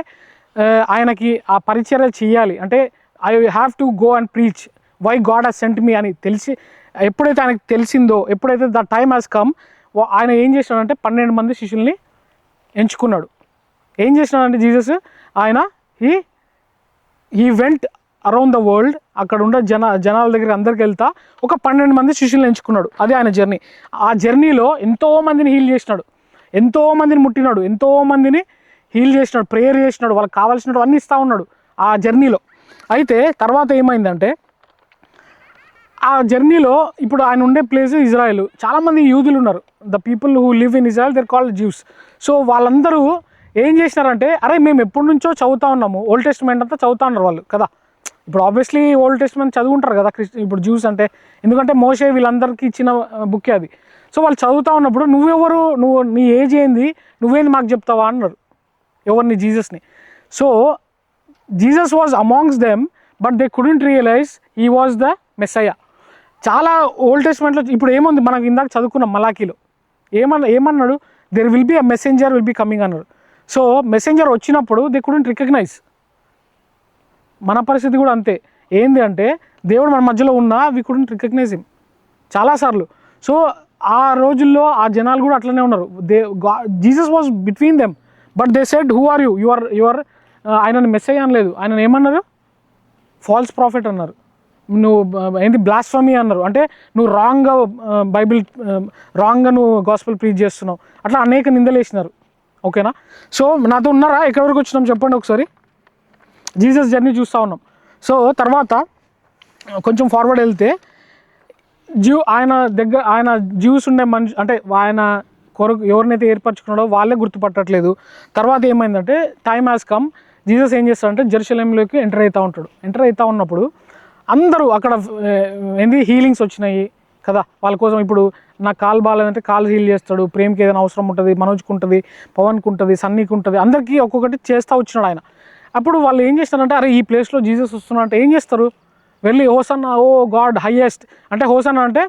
ఆయనకి ఆ పరిచర్యలు చేయాలి అంటే I have to go and preach why God has sent me అని ఎప్పుడైతే ఆయనకు తెలిసిందో, ఎప్పుడైతే ద టైమ్ హ్యాస్ కమ్, ఆయన ఏం చేసినాడంటే 12 మంది శిష్యుల్ని ఎంచుకున్నాడు. ఏం చేసినాడంటే జీసస్, ఆయన he went around the world. అక్కడ ఉన్న జనాల దగ్గర అందరికి వెళ్తా ఒక 12 మంది శిష్యులను ఎంచుకున్నాడు. అదే ఆయన జర్నీ. ఆ జర్నీలో ఎంతోమందిని హీల్ చేసినాడు, ఎంతోమందిని ముట్టినాడు, ఎంతోమందిని హీల్ చేసినాడు, ప్రేయర్ చేసినాడు, వాళ్ళకి కావాల్సినవి అన్నీ ఇస్తూ ఉన్నాడు ఆ జర్నీలో. అయితే తర్వాత ఏమైందంటే ఆ జర్నీలో ఇప్పుడు ఆయన ఉండే ప్లేస్ ఇజ్రాయెల్. చాలామంది యూదులు ఉన్నారు. The people who live in Israel they're called Jews. So వాళ్ళందరూ ఏం చేసినారంటే, అరే మేము ఎప్పటి నుంచో చదువుతూ ఉన్నాము, ఓల్డ్ టెస్ట్మెంట్ అంతా చదువుతూ ఉన్నారు వాళ్ళు కదా. ఇప్పుడు ఆబ్వియస్లీ ఓల్డ్ టెస్ట్మెంట్ చదువుకుంటారు కదా ఇప్పుడు జ్యూస్ అంటే, ఎందుకంటే మోషే వీళ్ళందరికీ ఇచ్చిన బుక్కే అది. సో వాళ్ళు చదువుతూ ఉన్నప్పుడు నువ్వెవరు, నీ ఏజ్ ఏంది, నువ్వేంది మాకు చెప్తావా అన్నారు ఎవరిని? జీసస్ని. So Jesus was amongst them but they couldn't realise he was the Messiah. చాలా ఓల్డ్ టెస్ట్మెంట్లో ఇప్పుడు ఏముంది, మనకు ఇందాక చదువుకున్నాం మలాకీలో ఏమన్నాడు? There will be a messenger will be coming అన్నాడు. సో మెసెంజర్ వచ్చినప్పుడు దే కుడెంట్ రికగ్నైజ్. మన పరిస్థితి కూడా అంతే. ఏంది అంటే దేవుడు మన మధ్యలో ఉన్నా వీ కుడెంట్ రికగ్నైజ్ హిమ్ చాలాసార్లు. సో ఆ రోజుల్లో ఆ జనాలు కూడా అట్లనే ఉన్నారు. Jesus was between them but they said who are you are ఆయనను మెస్సయ్య అనలేదు. ఆయన ఏమన్నారు? ఫాల్స్ ప్రాఫిట్ అన్నారు. నువ్వు ఏంది బ్లాస్ఫమీ అన్నారు. అంటే నువ్వు రాంగ్గా బైబిల్ రాంగ్గా నువ్వు గాస్పెల్ ప్రీచ్ చేస్తున్నావు, అట్లా అనేక నిందలు వేసినారు. ఓకేనా? సో నాతో ఉన్నారా? ఎక్కడి వరకు వచ్చినాం చెప్పండి ఒకసారి. జీసస్ జర్నీ చూస్తూ ఉన్నాం. సో తర్వాత కొంచెం ఫార్వర్డ్ వెళ్తే ఆయన జ్యూస్ ఉండే మనిషి అంటే ఆయన కొరకు ఎవరినైతే ఏర్పరచుకున్నాడో వాళ్ళే గుర్తుపట్టట్లేదు. తర్వాత ఏమైందంటే టైమ్ హ్యాస్ కమ్. జీసస్ ఏం చేస్తాడంటే జెరూసలేంలోకి ఎంటర్ అవుతూ ఉన్నప్పుడు అందరూ అక్కడ హీలింగ్స్ వచ్చినాయి కదా వాళ్ళ కోసం. ఇప్పుడు నాకు కాలు బాగాలేదంటే కాలు హీల్ చేస్తాడు, ప్రేమ్కి ఏదైనా అవసరం ఉంటుంది, మనోజ్కి ఉంటుంది, పవన్కి ఉంటుంది, సన్నీకి ఉంటుంది, అందరికీ ఒక్కొక్కటి చేస్తూ వచ్చినాడు ఆయన. అప్పుడు వాళ్ళు ఏం చేస్తారంటే అరే ఈ ప్లేస్లో జీసస్ వస్తున్నా అంటే ఏం చేస్తారు, వెళ్ళి హోసన్నా ఓ గాడ్ హైయెస్ట్ అంటే హోసన్నా అంటే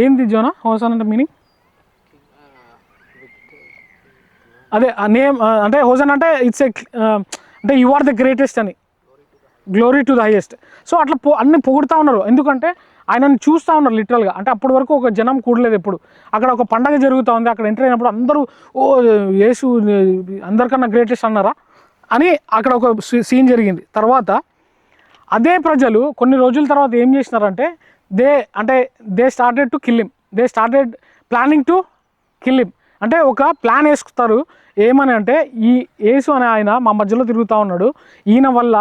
ఏంది జోనా హోసన్నా అంటే మీనింగ్ అదే నేమ్ అంటే హోసన్నా అంటే ఇట్స్ ఏ అంటే యు ఆర్ ద గ్రేటెస్ట్ అని, glory to the highest. So అట్లా అన్ని పొగుడుతూ ఉన్నారు, ఎందుకంటే ఆయనను చూస్తూ ఉన్నారు లిటరల్గా. అంటే అప్పటి వరకు ఒక జనం కూడలేదు ఎప్పుడు, అక్కడ ఒక పండగ జరుగుతూ ఉంది, అక్కడ ఎంటర్ అయినప్పుడు అందరూ ఓ యేసు అందరికన్నా గ్రేటెస్ట్ అన్నారా అని అక్కడ ఒక సీన్ జరిగింది. తర్వాత అదే ప్రజలు కొన్ని రోజుల తర్వాత ఏం చేసినారంటే they started to kill him, they started planning to kill him. అంటే ఒక ప్లాన్ వేసుకుతారు ఏమని అంటే ఈ యేసు అనే ఆయన మా మధ్యలో తిరుగుతూ ఉన్నాడు, ఈయన వల్ల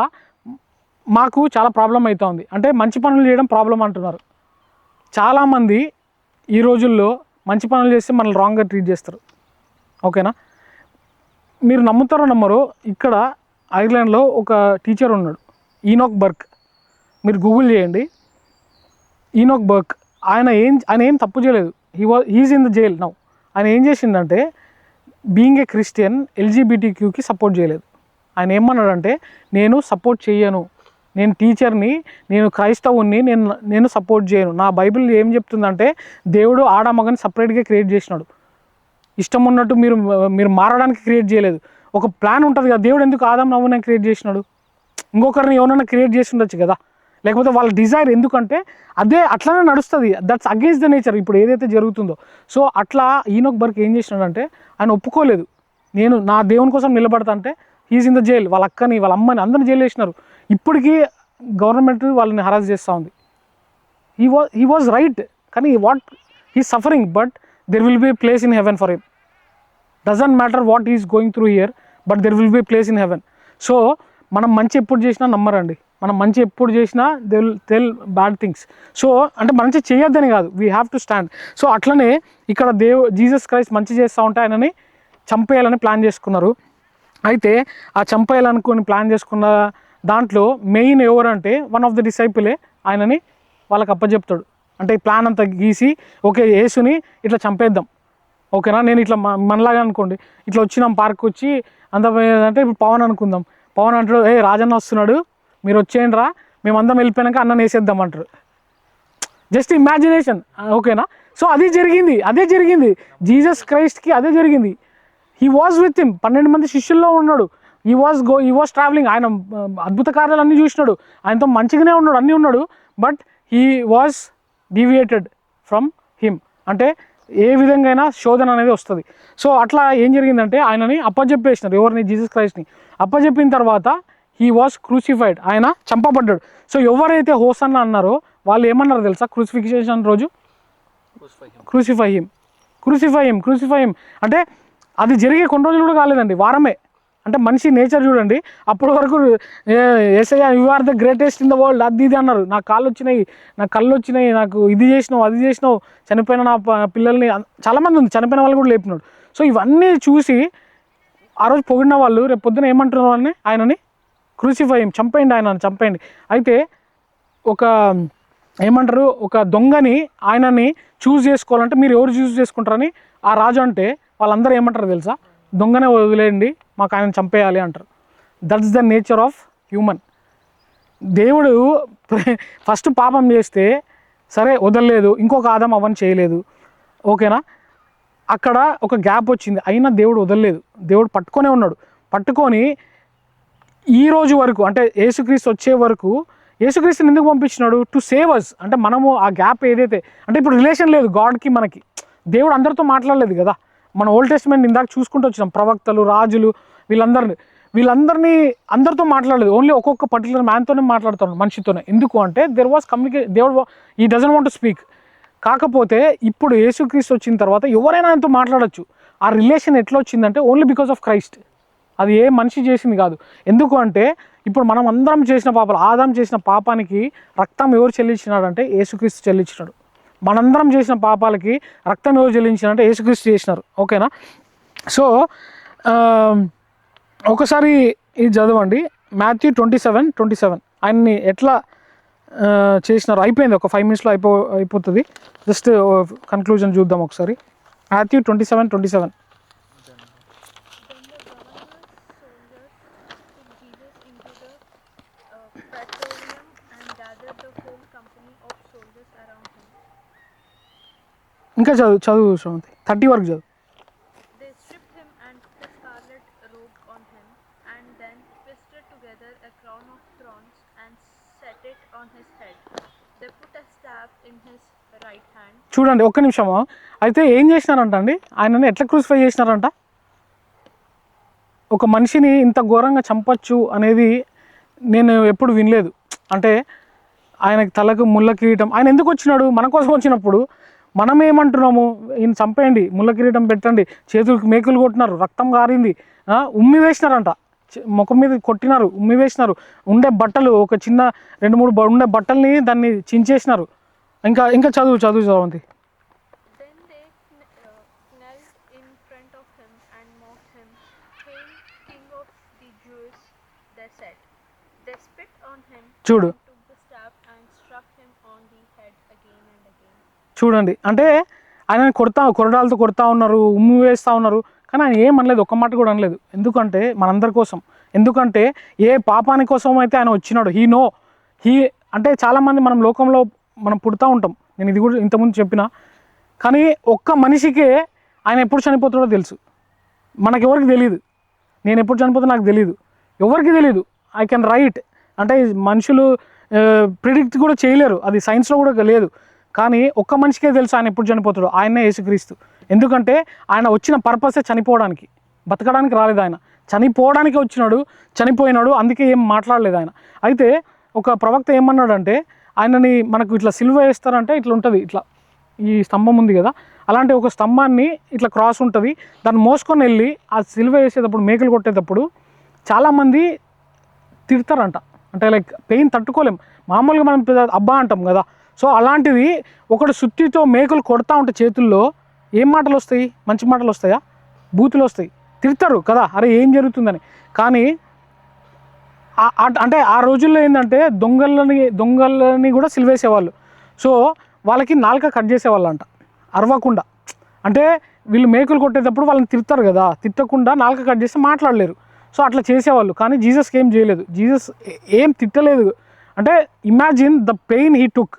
మాకు చాలా ప్రాబ్లం అవుతుంది, అంటే మంచి పనులు చేయడం ప్రాబ్లం అంటున్నారు. చాలామంది ఈ రోజుల్లో మంచి పనులు చేస్తే మనల్ని రాంగ్గా ట్రీట్ చేస్తారు. ఓకేనా, మీరు నమ్ముతారో నమ్మరో, ఇక్కడ ఐర్లాండ్లో ఒక టీచర్ ఉన్నాడు ఈనోక్ బర్క్, మీరు గూగుల్ చేయండి ఈనోక్ బర్క్. ఆయన ఏం తప్పు చేయలేదు, he is in the jail now. ఆయన ఏం చేసిండంటే బీయింగ్ ఏ క్రిస్టియన్ ఎల్జీబీటీక్యూకి సపోర్ట్ చేయలేదు. ఆయన ఏమన్నాడంటే నేను సపోర్ట్ చేయను, నేను టీచర్ని, నేను క్రైస్తవుని, నేను సపోర్ట్ చేయను. నా బైబిల్ ఏం చెప్తుందంటే దేవుడు ఆడమగని సపరేట్గా క్రియేట్ చేసినాడు, ఇష్టం ఉన్నట్టు మీరు మారడానికి క్రియేట్ చేయలేదు. ఒక ప్లాన్ ఉంటుంది కదా, దేవుడు ఎందుకు ఆదాం నవ్వునే క్రియేట్ చేసినాడు, ఇంకొకరిని ఎవరైనా క్రియేట్ చేసి ఉండొచ్చు కదా, లేకపోతే వాళ్ళ డిజైర్ ఎందుకంటే అట్లానే నడుస్తుంది, దట్స్ అగేన్స్ట్ ద నేచర్ ఇప్పుడు ఏదైతే జరుగుతుందో. సో అట్లా ఈనోక్ బర్క్ ఏం చేసినాడంటే ఆయన ఒప్పుకోలేదు, నేను నా దేవుని కోసం నిలబడతా అంటే హీస్ ఇన్ ద జైల్. వాళ్ళ అక్కని వాళ్ళ అమ్మని అందరిని జైలు వేసినారు, ఇప్పటికీ గవర్నమెంట్ వాళ్ళని హరాస్ చేస్తూ ఉంది. హీ వాజ్ రైట్, కానీ he suffering, but there will be place in heaven for him. Doesn't matter what is going through here, but there will be place in heaven. So మనం మంచి ఎప్పుడు చేసినా నమ్మరండి, మనం మంచి ఎప్పుడు చేసినా they will tell bad things. So అంటే మంచి చేయొద్దని కాదు, we have to stand. So అట్లనే ఇక్కడ జీసస్ క్రైస్ట్ మంచి చేస్తూ ఉంటే ఆయనని చంపేయాలని ప్లాన్ చేసుకున్నారు. అయితే ఆ చంపేయాలనుకొని ప్లాన్ చేసుకున్న దాంట్లో మెయిన్ ఎవరంటే వన్ ఆఫ్ ద డిసైపులే ఆయనని వాళ్ళకి అప్పచెప్తాడు. అంటే ఈ ప్లాన్ అంతా గీసి ఓకే యేసుని ఇట్లా చంపేద్దాం, ఓకేనా, నేను ఇట్లా మనలాగా అనుకోండి, ఇట్లా వచ్చినాం పార్క్ వచ్చి అంత అంటే ఇప్పుడు పవన్ అనుకుందాం, పవన్ అంటాడు రాజన్న వస్తున్నాడు మీరు వచ్చేయండి రా, మేమందరం వెళ్ళిపోయాక అన్నం వేసేద్దాం అంటారు. జస్ట్ ఇమాజినేషన్, ఓకేనా. సో అదే జరిగింది జీసస్ క్రైస్ట్కి, అదే జరిగింది. హీ వాజ్ విత్ హిమ్, 12 మంది శిష్యుల్లో ఉన్నాడు. హీ వాజ్ ట్రావెలింగ్, ఆయన అద్భుత కార్యాలు అన్నీ చూసినాడు, ఆయనతో మంచిగానే ఉన్నాడు, అన్నీ ఉన్నాడు, but he was deviated from him. అంటే ఏ విధంగా అయినా శోధన అనేది వస్తుంది. సో అట్లా ఏం జరిగిందంటే ఆయనని అప్పచెప్పేసినారు, ఎవరిని, జీసస్ క్రైస్ట్ని అప్పచెప్పిన తర్వాత హీ వాజ్ క్రూసిఫైడ్, ఆయన చంపబడ్డాడు. సో ఎవరైతే హోసన్నా అన్నారో వాళ్ళు ఏమన్నారు తెలుసా, క్రూసిఫికేషన్ రోజు క్రూసిఫై హిమ్ అంటే అది జరిగే కొన్ని రోజులు కూడా కాలేదండి, వారమే. అంటే మనిషి నేచర్ చూడండి, అప్పటి వరకు Yesayya you are the greatest in the world అది ఇది అన్నారు, నాకు కళ్ళు వచ్చినాయి, నాకు ఇది చేసినావు అది చేసినావు, చనిపోయిన నా పిల్లల్ని, చాలామంది ఉంది చనిపోయిన వాళ్ళు కూడా లేపినాడు. సో ఇవన్నీ చూసి ఆ రోజు పొగిడిన వాళ్ళు రేపు పొద్దున ఏమంటున్నారు అని, ఆయనని క్రూసిఫై చంపేయండి, ఆయనని చంపేయండి. అయితే ఒక దొంగని ఆయనని చూస్ చేసుకోవాలంటే మీరు ఎవరు చూస్ చేసుకుంటారని ఆ రాజు అంటే వాళ్ళందరూ ఏమంటారు తెలుసా, దొంగనే వదిలేయండి, మాకు ఆయన చంపేయాలి అంటారు. That's the nature of human. దేవుడు ఫస్ట్ పాపం చేస్తే సరే వదలలేదు, ఇంకొక ఆదాం అవన్నీ చేయలేదు, ఓకేనా, అక్కడ ఒక గ్యాప్ వచ్చింది, అయినా దేవుడు వదలలేదు, దేవుడు పట్టుకొనే ఉన్నాడు. పట్టుకొని ఈ రోజు వరకు అంటే యేసుక్రీస్తు వచ్చే వరకు యేసుక్రీస్తుని ఎందుకు పంపించినాడు, టు సేవ్ అస్. అంటే మనము ఆ గ్యాప్ ఏదైతే అంటే ఇప్పుడు రిలేషన్ లేదు గాడ్కి మనకి, దేవుడు అందరితో మాట్లాడలేదు కదా. మన ఓల్డ్ టెస్ట్మెంట్ ఇందాక చూసుకుంటూ వచ్చినాం, ప్రవక్తలు, రాజులు, వీళ్ళందరినీ అందరితో మాట్లాడలేదు, ఓన్లీ ఒక్కొక్క పర్టికులర్ మ్యాన్తోనే మాట్లాడుతున్నాడు, మనిషితోనే. ఎందుకు అంటే దెర్ వాజ్ దేవుడు ఈ డజంట్ వాంట్ టు స్పీక్. కాకపోతే ఇప్పుడు యేసుక్రీస్తు వచ్చిన తర్వాత ఎవరైనా ఆయనతో మాట్లాడచ్చు. ఆ రిలేషన్ ఎట్లా వచ్చిందంటే ఓన్లీ బికాస్ ఆఫ్ క్రైస్ట్, అది ఏ మనిషి చేసింది కాదు. ఎందుకు అంటే ఇప్పుడు మనం అందరం చేసిన పాపాలు, ఆదాం చేసిన పాపానికి రక్తం ఎవరు చెల్లించినాడంటే యేసుక్రీస్తు చెల్లించినాడు. మనందరం చేసిన పాపాలకి రక్తం ఎవరు చెల్లించినారంటే యేసుక్రీస్తు చేసినారు, ఓకేనా. సో ఒకసారి ఇది చదవండి, మాథ్యూ 27:27 ఆయన్ని ఎట్లా చేసినారు. అయిపోయింది, ఒక 5 minutesలో అయిపోతుంది. జస్ట్ కన్క్లూజన్ చూద్దాం ఒకసారి. Matthew 27:27 soldiers around him. ఇంకా చదువు చదువు శ్రవంతి 30 వరకు చదువు. They stripped him and put a scarlet robe on him, and then twisted together a crown of thorns and set it on his head. They put a staff in his right hand. చూడండి ఒక్క నిమిషము. అయితే ఏం చేసినారంట అండి, ఆయనని ఎట్లా crucify చేసినారంట? ఒక మనిషిని ఇంత ఘోరంగా చంపచ్చు అనేది నేను ఎప్పుడు వినలేదు. అంటే ఆయనకి తలకు ముళ్ళ కిరీటం, ఆయన ఎందుకు వచ్చినాడు? మన కోసం వచ్చినప్పుడు మనం ఏమంటున్నాము? ఈయన చంపేయండి, ముళ్ళ కిరీటం పెట్టండి, చేతులకు మేకులు కొట్టినారు, రక్తం కారింది, ఉమ్మి వేసినారంట, ముఖం మీద కొట్టినారు, ఉమ్మి వేసినారు, ఉండే బట్టలు ఒక చిన్న 2-3 ఉండే బట్టల్ని దాన్ని చించేసినారు. ఇంకా ఇంకా చదువు చదువు చదవండి. Then they knelt in front of him and mocked him. Hail, King of the Jews, they said. They spit on him చూడు and took the staff and struck him on the head again and again. చూడండి, అంటే ఆయన కొరడాలతో కొడతా ఉన్నారు, ఉమ్మి వేస్తూ ఉన్నారు, కానీ ఆయన ఏం అనలేదు, ఒక్క మాట కూడా అనలేదు. ఎందుకంటే మనందరి కోసం, ఎందుకంటే ఏ పాపాని కోసం అయితే ఆయన వచ్చినాడు. హీ అంటే చాలామంది మనం లోకంలో మనం పుడతా ఉంటాం, నేను ఇది కూడా ఇంతకుముందు చెప్పిన, కానీ ఒక్క మనిషికే ఆయన ఎప్పుడు చనిపోతాడో తెలుసు. మనకెవరికి తెలియదు, నేను ఎప్పుడు చనిపోతా నాకు తెలియదు, ఎవరికి తెలియదు. ఐ కెన్ రైట్ అంటే మనుషులు ప్రిడిక్ట్ కూడా చేయలేరు, అది సైన్స్లో కూడా లేదు. కానీ ఒక్క మనిషికే తెలుసు ఆయన ఎప్పుడు చనిపోతాడు, ఆయనే యేసుక్రీస్తు. ఎందుకంటే ఆయన వచ్చిన పర్పసే చనిపోవడానికి, బతకడానికి రాలేదు. ఆయన చనిపోవడానికి వచ్చినాడు, చనిపోయినాడు, అందుకే ఏం మాట్లాడలేదు ఆయన. అయితే ఒక ప్రవక్త ఏమన్నాడంటే, ఆయనని మనకు ఇట్లా సిలువ వేస్తారంటే ఇట్లా ఉంటుంది, ఇట్లా ఈ స్తంభం ఉంది కదా, అలాంటి ఒక స్తంభాన్ని ఇట్లా క్రాస్ ఉంటుంది, దాన్ని మోసుకొని వెళ్ళి ఆ సిలువ వేసేటప్పుడు, మేకలు కొట్టేటప్పుడు చాలామంది తిడతారంట. అంటే లైక్ పెయిన్ తట్టుకోలేం, మామూలుగా మనం అబ్బా అంటాం కదా. సో అలాంటిది ఒకడు సుత్తితో మేకలు కొడతా ఉంటే చేతుల్లో ఏం మాటలు వస్తాయి? మంచి మాటలు వస్తాయా? బూతులు వస్తాయి, తిడతారు కదా, అరే ఏం జరుగుతుందని. కానీ అంటే ఆ రోజుల్లో ఏంటంటే దొంగలని కూడా సిలివేసేవాళ్ళు. సో వాళ్ళకి నాలుక కట్ చేసేవాళ్ళు అంట, అరవకుండా. అంటే వీళ్ళు మేకులు కొట్టేటప్పుడు వాళ్ళని తిడతారు కదా, తిట్టకుండా నాలుక కట్ చేస్తే మాట్లాడలేరు. సో అట్లా చేసేవాళ్ళు. కానీ జీసస్కి ఏం చేయలేదు, జీసస్ ఏం తిట్టలేదు. అంటే imagine the pain he took,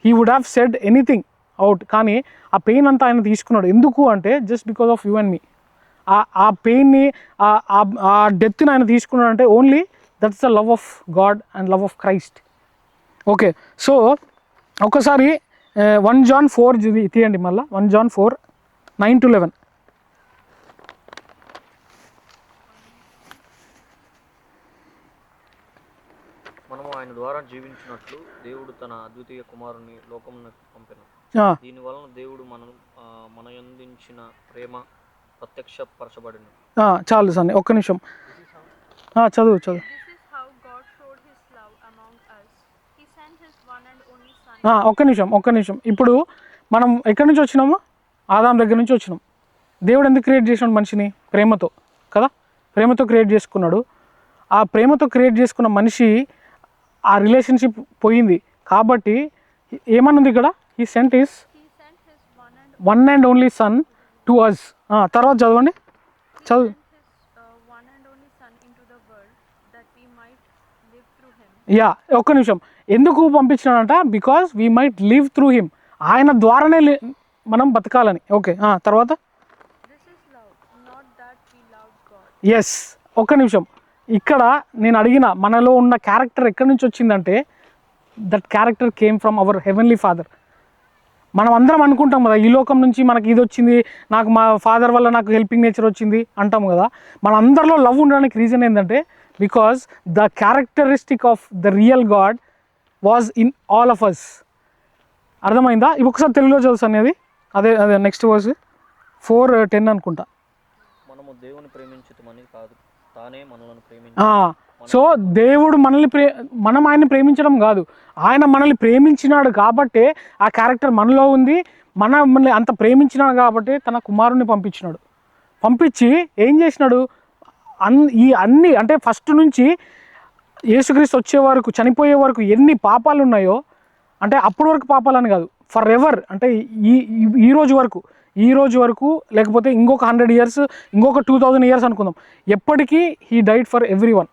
he would have said anything out, కానీ ఆ పెయిన్ అంతా ఆయన తీసుకున్నాడు. ఎందుకు అంటే just because of you and me. ఆ పెయిన్ని, ఆ డెత్ని ఆయన తీసుకున్నాడు అంటే only that's the love of God and love of Christ. Okay, so ఒకసారి 1 John 4 తీయండి మళ్ళీ. 1 John 4 9-11. మనము ఆయన ద్వారా జీవించినట్లు దేవుడు తన అద్వితీయ కుమారుని లోకమునకు పంపెను. దీని వలన దేవుడు మన యందించిన ప్రేమ ప్రత్యక్షపరచబడింది. చాలు సన్ని, ఒక్క నిమిషం చదువు. This is how God showed his love among us. He sent his one and only son. ఒక్క నిమిషం. ఇప్పుడు మనం ఎక్కడి నుంచి వచ్చినాము? ఆదాం దగ్గర నుంచి వచ్చినాం. దేవుడు ఎందుకు క్రియేట్ చేసినాడు మనిషిని? ప్రేమతో కదా, ప్రేమతో క్రియేట్ చేసుకున్నాడు. ఆ ప్రేమతో క్రియేట్ చేసుకున్న మనిషి ఆ రిలేషన్షిప్ పోయింది కాబట్టి ఏమన్నది ఇక్కడ? He sent his one and only son to us. తర్వాత చదవండి, చదువు. యా, ఒక్క నిమిషం. ఎందుకు పంపించినాడంట? Because we might live through him. ఆయన ద్వారానే మనం బతకాలని. ఓకే, తర్వాత ఎస్. ఒక్క నిమిషం. ఇక్కడ నేను అడిగిన మనలో ఉన్న క్యారెక్టర్ ఎక్కడి నుంచి వచ్చిందంటే that character came from our heavenly father. మనం అందరం అనుకుంటాం కదా, ఈ లోకం నుంచి మనకి ఇది వచ్చింది, నాకు మా ఫాదర్ వల్ల నాకు హెల్పింగ్ నేచర్ వచ్చింది అంటాం కదా. మన అందరిలో లవ్ ఉండడానికి రీజన్ ఏంటంటే because the characteristic of the real God was in all of us. అర్థమైందా? ఇవి ఒకసారి తెలుగులో చదువు అనేది. అదే నెక్స్ట్ వర్స్ 4:10 అనుకుంటా. మనము దేవుని ప్రేమించుతామని కాదు, తానే మనల్ని ప్రేమించాడు. సో దేవుడు మనం ఆయన్ని ప్రేమించడం కాదు, ఆయన మనల్ని ప్రేమించినాడు కాబట్టే ఆ క్యారెక్టర్ మనలో ఉంది. మనల్ని అంత ప్రేమించినాడు కాబట్టి తన కుమారుని పంపించి ఏం చేసినాడు? ఈ అన్ని అంటే ఫస్ట్ నుంచి యేసుక్రీస్తు వచ్చే వరకు, చనిపోయే వరకు ఎన్ని పాపాలు ఉన్నాయో, అంటే అప్పటి వరకు పాపాలని కాదు, ఫర్ ఎవర్, అంటే ఈ రోజు వరకు లేకపోతే ఇంకొక 100 years, ఇంకొక 2000 years అనుకుందాం, ఎప్పటికీ he died for every one.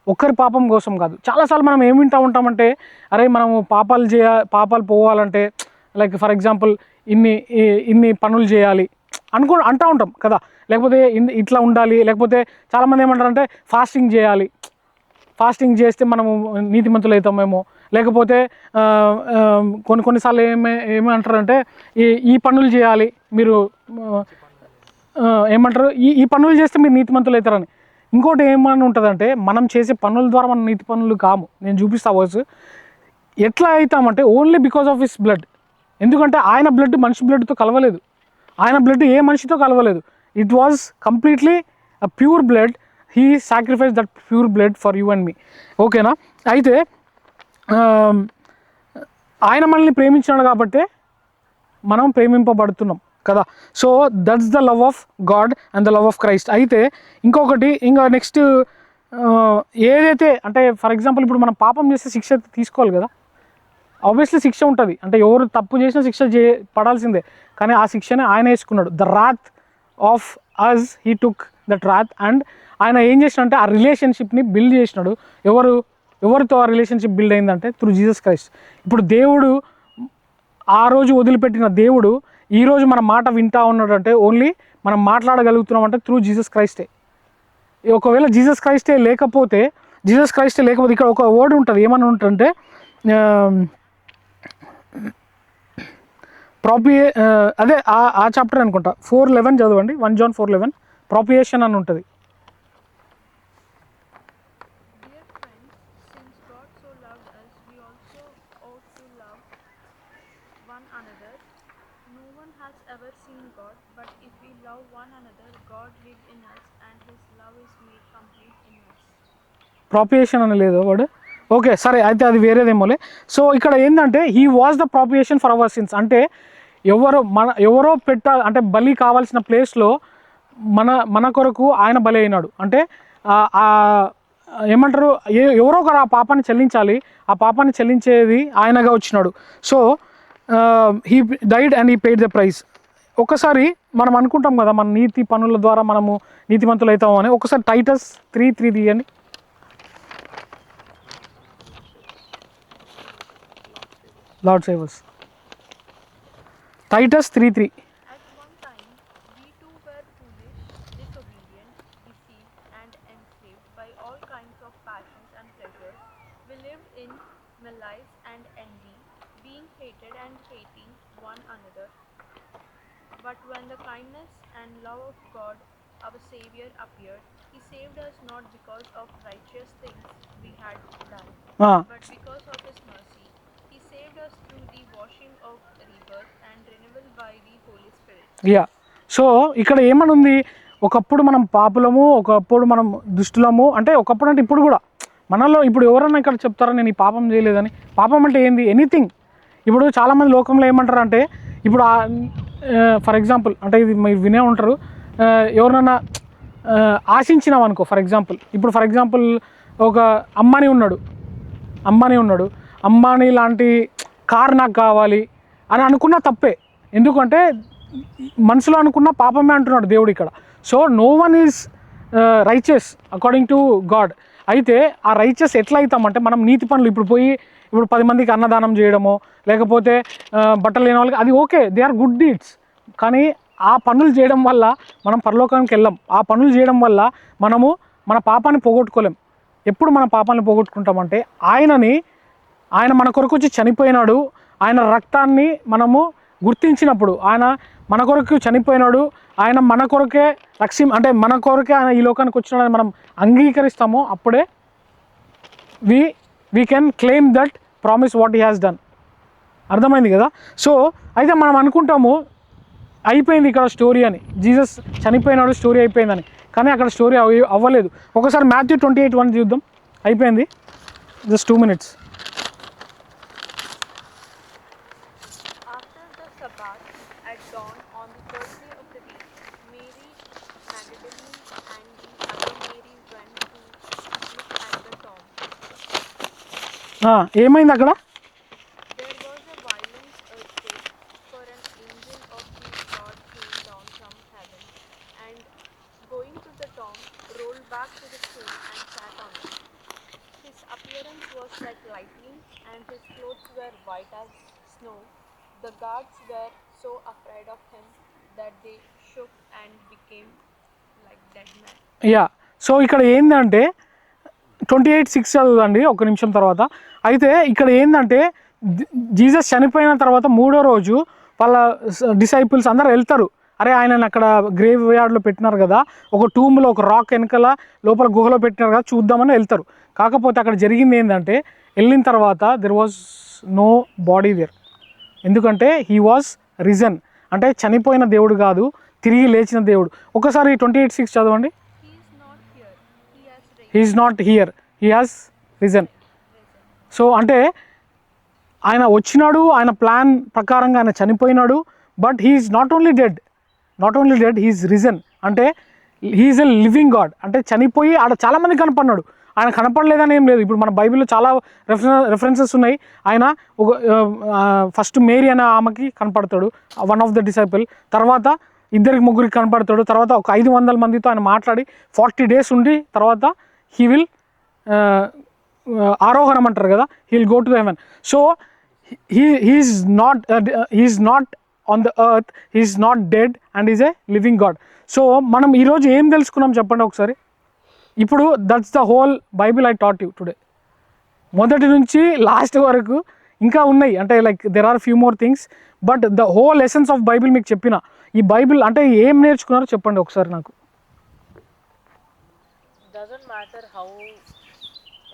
ఒక్కరి పాపం కోసం కాదు. చాలాసార్లు మనం ఏం వింటూ ఉంటామంటే, అరే మనము పాపాలు పోవాలంటే లైక్ ఫర్ ఎగ్జాంపుల్ ఇన్ని పనులు చేయాలి అంటూ ఉంటాం కదా, లేకపోతే ఇట్లా ఉండాలి, లేకపోతే చాలామంది ఏమంటారంటే ఫాస్టింగ్ చేస్తే మనము నీతిమంతులు అవుతామేమో, లేకపోతే కొన్నిసార్లు ఏమంటారంటే ఈ పనులు చేయాలి మీరు, ఏమంటారు ఈ పనులు చేస్తే మీరు నీతిమంతులు అవుతారని. ఇంకోటి ఏమని ఉంటుందంటే, మనం చేసే పనుల ద్వారా మనం నీతి పనులు కాము. నేను చూపిస్తా వర్స్. ఎట్లా అవుతామంటే only because of his blood. ఎందుకంటే ఆయన బ్లడ్ మనిషి బ్లడ్తో కలవలేదు, ఆయన బ్లడ్ ఏ మనిషితో కలవలేదు. It was completely a pure blood. He sacrifice that pure blood for you and me. ఓకేనా? అయితే ఆయన మనల్ని ప్రేమించినాడు కాబట్టే మనం ప్రేమింపబడుతున్నాం కదా. So that's the love of God and the love of Christ. అయితే ఇంకా నెక్స్ట్ ఏదైతే అంటే ఫర్ ఎగ్జాంపుల్ ఇప్పుడు మనం పాపం చేస్తే శిక్ష తీసుకోవాలి కదా, ఆబ్వియస్లీ శిక్ష ఉంటుంది. అంటే ఎవరు తప్పు చేసినా శిక్ష పడాల్సిందే, కానీ ఆ శిక్షనే ఆయన వేసుకున్నాడు. The wrath of us he took that wrath. And ఆయన ఏం చేసినాడంటే ఆ రిలేషన్షిప్ని బిల్డ్ చేసినాడు. ఎవరితో ఆ రిలేషన్షిప్ బిల్డ్ అయిందంటే త్రూ జీసస్ క్రైస్ట్. ఇప్పుడు దేవుడు ఆ రోజు వదిలిపెట్టిన దేవుడు ఈరోజు మన మాట వింటా ఉన్నాడు అంటే ఓన్లీ మనం మాట్లాడగలుగుతున్నాం అంటే త్రూ జీసస్ క్రైస్టే. ఒకవేళ జీసస్ క్రైస్టే లేకపోతే ఇక్కడ ఒక వర్డ్ ఉంటుంది, ఏమని ఉంటుందంటే అదే ఆ చాప్టర్ అనుకుంటా 4:11 చదవండి. 1 John 4:11 ప్రాపియేషన్ అని ఉంటుంది. Dear friends, since God so loved us, we also ought to love one another. No one has ever seen God, but if we love one another, God lives in us and his love is made complete in us. ప్రాపియేషన్ అని లేదు word. Okay సరే, అయితే అది వేరేదేమోలే. So ఇక్కడ ఏంటంటే he was the propitiation for our sins. అంటే ఎవరో అంటే బలి కావాల్సిన ప్లేస్లో మన కొరకు ఆయన బలి అయినాడు. అంటే ఏమంటారు, ఎవరో ఒకరు ఆ పాపాన్ని చెల్లించాలి, ఆ పాపాన్ని చెల్లించేది ఆయనగా వచ్చినాడు. So he died and he paid the price. ఒకసారి మనం అనుకుంటాం కదా మన నీతి పనుల ద్వారా మనము నీతిమంతులు అవుతాము అని. ఒకసారి టైటస్ 3:3 తీయండి. Lord save us. Titus 3:3. At one time, we too were foolish, disobedient, deceived, and enslaved by all kinds of passions and pleasures. We lived in malice and envy, being hated and hating one another. But when the kindness and love of God, our Savior, appeared, He saved us not because of righteous things we had done, but because of His mercy. He saved us through the washing of rebirth and renewal by the Holy Spirit. Yeah, so ఇక్కడ ఏమని ఉంది, ఒకప్పుడు మనం పాపులము, ఒకప్పుడు మనం దుష్టులము. అంటే ఒకప్పుడు అంటే ఇప్పుడు కూడా మనలో ఇప్పుడు ఎవరన్నా ఇక్కడ చెప్తారా నేను ఈ పాపం చేయలేదని? పాపం అంటే ఏంది? ఎనీథింగ్. ఇప్పుడు చాలామంది లోకంలో ఏమంటారు అంటే, ఇప్పుడు ఫర్ ఎగ్జాంపుల్ అంటే ఇది మీరు వినే ఉంటారు, ఎవరినన్నా ఆశించినాం అనుకో. ఫర్ ఎగ్జాంపుల్ ఒక అంబానీ ఉన్నాడు, అంబానీ లాంటి కార్ నాకు కావాలి అని అనుకున్నా తప్పే. ఎందుకంటే మనసులో అనుకున్న పాపమే అంటున్నాడు దేవుడు ఇక్కడ. So no one is righteous according to God. అయితే ఆ రైచియస్ ఎట్లా అవుతామంటే మనం నీతి పనులు ఇప్పుడు 10 మందికి అన్నదానం చేయడమో, లేకపోతే బట్టలు లేని వాళ్ళకి, అది okay, they are good deeds. కానీ ఆ పనులు చేయడం వల్ల మనం పరలోకానికి వెళ్ళాం. ఆ పనులు చేయడం వల్ల మనము మన పాపాన్ని పోగొట్టుకోలేం. ఎప్పుడు మన పాపాన్ని పోగొట్టుకుంటామంటే ఆయన మన కొరకు వచ్చి చనిపోయినాడు, ఆయన రక్తాన్ని మనము గుర్తించినప్పుడు, ఆయన మన కొరకు చనిపోయినాడు, ఆయన మన కొరకే అంటే మన కొరకే ఆయన ఈ లోకానికి వచ్చినాడని మనం అంగీకరిస్తామో అప్పుడే we can claim that promise what he has done. అర్థమైంది కదా? సో అయితే మనం అనుకుంటాము అయిపోయింది ఇక్కడ స్టోరీ అని, జీసస్ చనిపోయినాడు స్టోరీ అయిపోయిందని. కానీ అక్కడ స్టోరీ అవ్వలేదు. ఒకసారి Matthew 28:1 చూద్దాం. అయిపోయింది, just 2 minutes. After the Sabbath, at dawn on the third day of the week, Mary Magdalene and the other Mary went to look at the tomb. ఏమైంది అక్కడ? There was a violent earthquake, for an angel of the Lord came down from heaven, and going to the tomb, rolled back to the tomb and sat on it. lightning, and his clothes were white as snow. The guards were so afraid of him that they shook and became like dead men. Yeah, so ఇక్కడ ఏంటంటే 28:6 చదువుదండి ఒక నిమిషం తర్వాత. అయితే ఇక్కడ ఏంటంటే Jesus చనిపోయిన తర్వాత 3వ రోజు వాళ్ళ డిసైపుల్స్ అందరూ వెళ్తారు. అరే ఆయనని అక్కడ గ్రేవ్ యార్డ్లో పెట్టినారు కదా, ఒక టూమ్లో ఒక రాక్ వెనకాల లోపల గుహలో పెట్టినారు కదా, చూద్దామని వెళ్తారు. కాకపోతే అక్కడ జరిగింది ఏంటంటే వెళ్ళిన తర్వాత there was no body there. ఎందుకంటే హీ వాజ్ రిజన్, అంటే చనిపోయిన దేవుడు కాదు, తిరిగి లేచిన దేవుడు. ఒకసారి 28:6 చదవండి. He is not here. He has he is not here, he risen. Has risen. So అంటే ఆయన వచ్చినాడు, ఆయన ప్లాన్ ప్రకారంగా ఆయన చనిపోయినాడు. But he is not only dead, he is risen. అంటే he is a living God. అంటే చనిపోయి ఆడ చాలామంది కనపడినాడు, ఆయన కనపడలేదని ఏం లేదు. ఇప్పుడు మన బైబిల్లో చాలా రెఫరెన్సెస్ ఉన్నాయి. ఆయన ఒక ఫస్ట్ మేరీ అనే ఆమెకి కనపడతాడు, వన్ ఆఫ్ ద డిసైపుల్. తర్వాత ఇద్దరికి ముగ్గురికి కనపడతాడు. తర్వాత ఒక 500 మందితో ఆయన మాట్లాడి 40 days ఉండి తర్వాత హీ విల్ ఆరోహణం అంటారు కదా, he will go to the heaven. So he's not on the earth, he's not dead and is a living God. So మనం ఈరోజు ఏం తెలుసుకున్నాం చెప్పండి ఒకసారి. ఇప్పుడు that's the whole Bible I taught you today. మొదటి నుంచి లాస్ట్ వరకు ఇంకా ఉన్నాయి, అంటే like there are few more things, but the whole essence of Bible మీకు చెప్పిన. ఈ బైబిల్ అంటే ఏం నేర్చుకున్నారో చెప్పండి ఒకసారి నాకు. డజంట్ మ్యాటర్ హౌ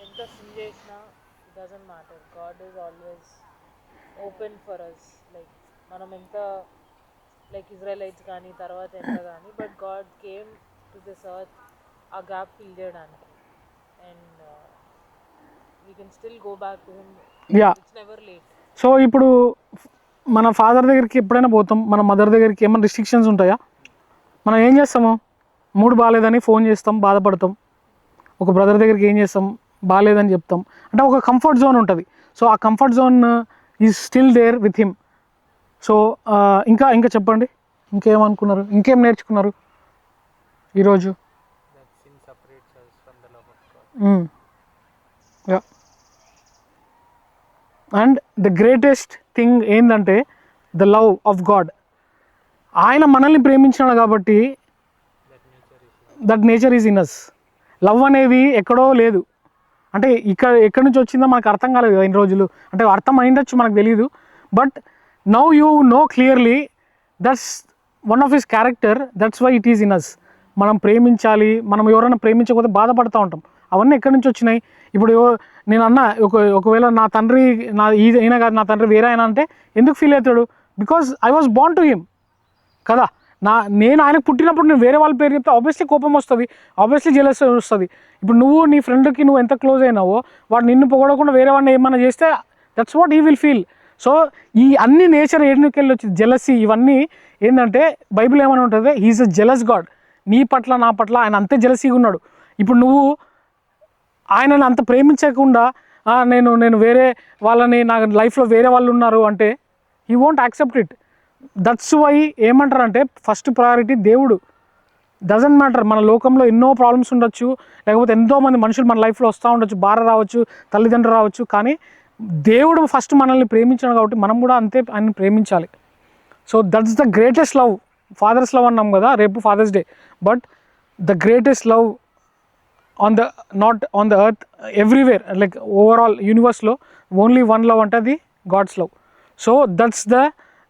ఎంత సిన్ చేసినా, doesn't matter. God is always open for us. Like మనం ఎంత లైక్ ఇజ్రాయలైట్స్ కానీ తర్వాత ఎంత కానీ, but God came to this earth ఆ గ్యాప్ ఫిల్ చేయడానికి. And we can still go back to him. Yeah, it's never late. So ఇప్పుడు మన ఫాదర్ దగ్గరికి ఎప్పుడైనా పోతాం, మన మదర్ దగ్గరికి ఏమైనా రిస్ట్రిక్షన్స్ ఉంటాయా? మనం ఏం చేస్తాము, మూడు బాగాలేదని ఫోన్ చేస్తాం, బాధపడతాం. ఒక బ్రదర్ దగ్గరికి ఏం చేస్తాం, బాగాలేదని చెప్తాం. అంటే ఒక కంఫర్ట్ జోన్ ఉంటుంది. సో ఆ comfort zone is still there with him. So ఇంకా చెప్పండి, ఇంకేమనుకున్నారు, ఇంకేం నేర్చుకున్నారు ఈరోజు? Yeah, and the greatest thing ఏంటంటే ద లవ్ ఆఫ్ గాడ్. ఆయన మనల్ని ప్రేమించినాడు కాబట్టి that nature is in us. Love అనేది ఎక్కడో లేదు, అంటే ఎక్కడి నుంచి వచ్చిందో మనకు అర్థం కాలేదు కదా ఇన్ని రోజులు. అంటే అర్థం అయిండొచ్చు, మనకు తెలియదు. But now you know clearly that's one of his character, that's why it is in us. మనం ప్రేమించాలి, మనం ఎవరైనా ప్రేమించకపోతే బాధపడుతూ ఉంటాం. అవన్నీ ఎక్కడి నుంచి వచ్చినాయి? ఇప్పుడు నేను అన్న ఒకవేళ నా తండ్రి ఈయన కాదు, నా తండ్రి వేరే ఆయన అంటే ఎందుకు ఫీల్ అవుతాడు? Because I was born to him కదా. నేను ఆయనకు పుట్టినప్పుడు నేను వేరే వాళ్ళ పేరు చెప్తే ఆబ్వియస్లీ కోపం వస్తుంది, ఆబ్వియస్లీ జెలస్ వస్తుంది. ఇప్పుడు నువ్వు నీ ఫ్రెండ్కి నువ్వు ఎంత క్లోజ్ అయినావో, వాడు నిన్ను పొగడకుండా వేరే వాడిని ఏమైనా చేస్తే that's what he will feel. So ఈ అన్ని నేచర్ ఏడుకెళ్ళి వచ్చి జెలసీ ఇవన్నీ ఏంటంటే బైబిల్ ఏమైనా ఉంటుంది, హీఈస్ అ జెలస్ గాడ్. నీ పట్ల నా పట్ల ఆయన అంతే జెలసీగా ఉన్నాడు. ఇప్పుడు నువ్వు ఆయనను అంత ప్రేమించకుండా నేను వేరే వాళ్ళని, నా లైఫ్లో వేరే వాళ్ళు ఉన్నారు అంటే he won't accept it. That's why ఏమంటారంటే ఫస్ట్ ప్రయారిటీ దేవుడు. డజంట్ మ్యాటర్, మన లోకంలో ఎన్నో ప్రాబ్లమ్స్ ఉండొచ్చు, లేకపోతే ఎంతోమంది మనుషులు మన లైఫ్లో వస్తూ ఉండొచ్చు, భార్య రావచ్చు, తల్లిదండ్రులు రావచ్చు, కానీ దేవుడు ఫస్ట్ మనల్ని ప్రేమించాడు కాబట్టి మనం కూడా అంతే ఆయన్ని ప్రేమించాలి. So that's the greatest love. Father's love అన్నాం కదా, రేపు Father's Day. But the greatest love not on the earth, everywhere, like overall యూనివర్స్లో ఓన్లీ వన్ లవ్ అంటే అది God's love. So that's the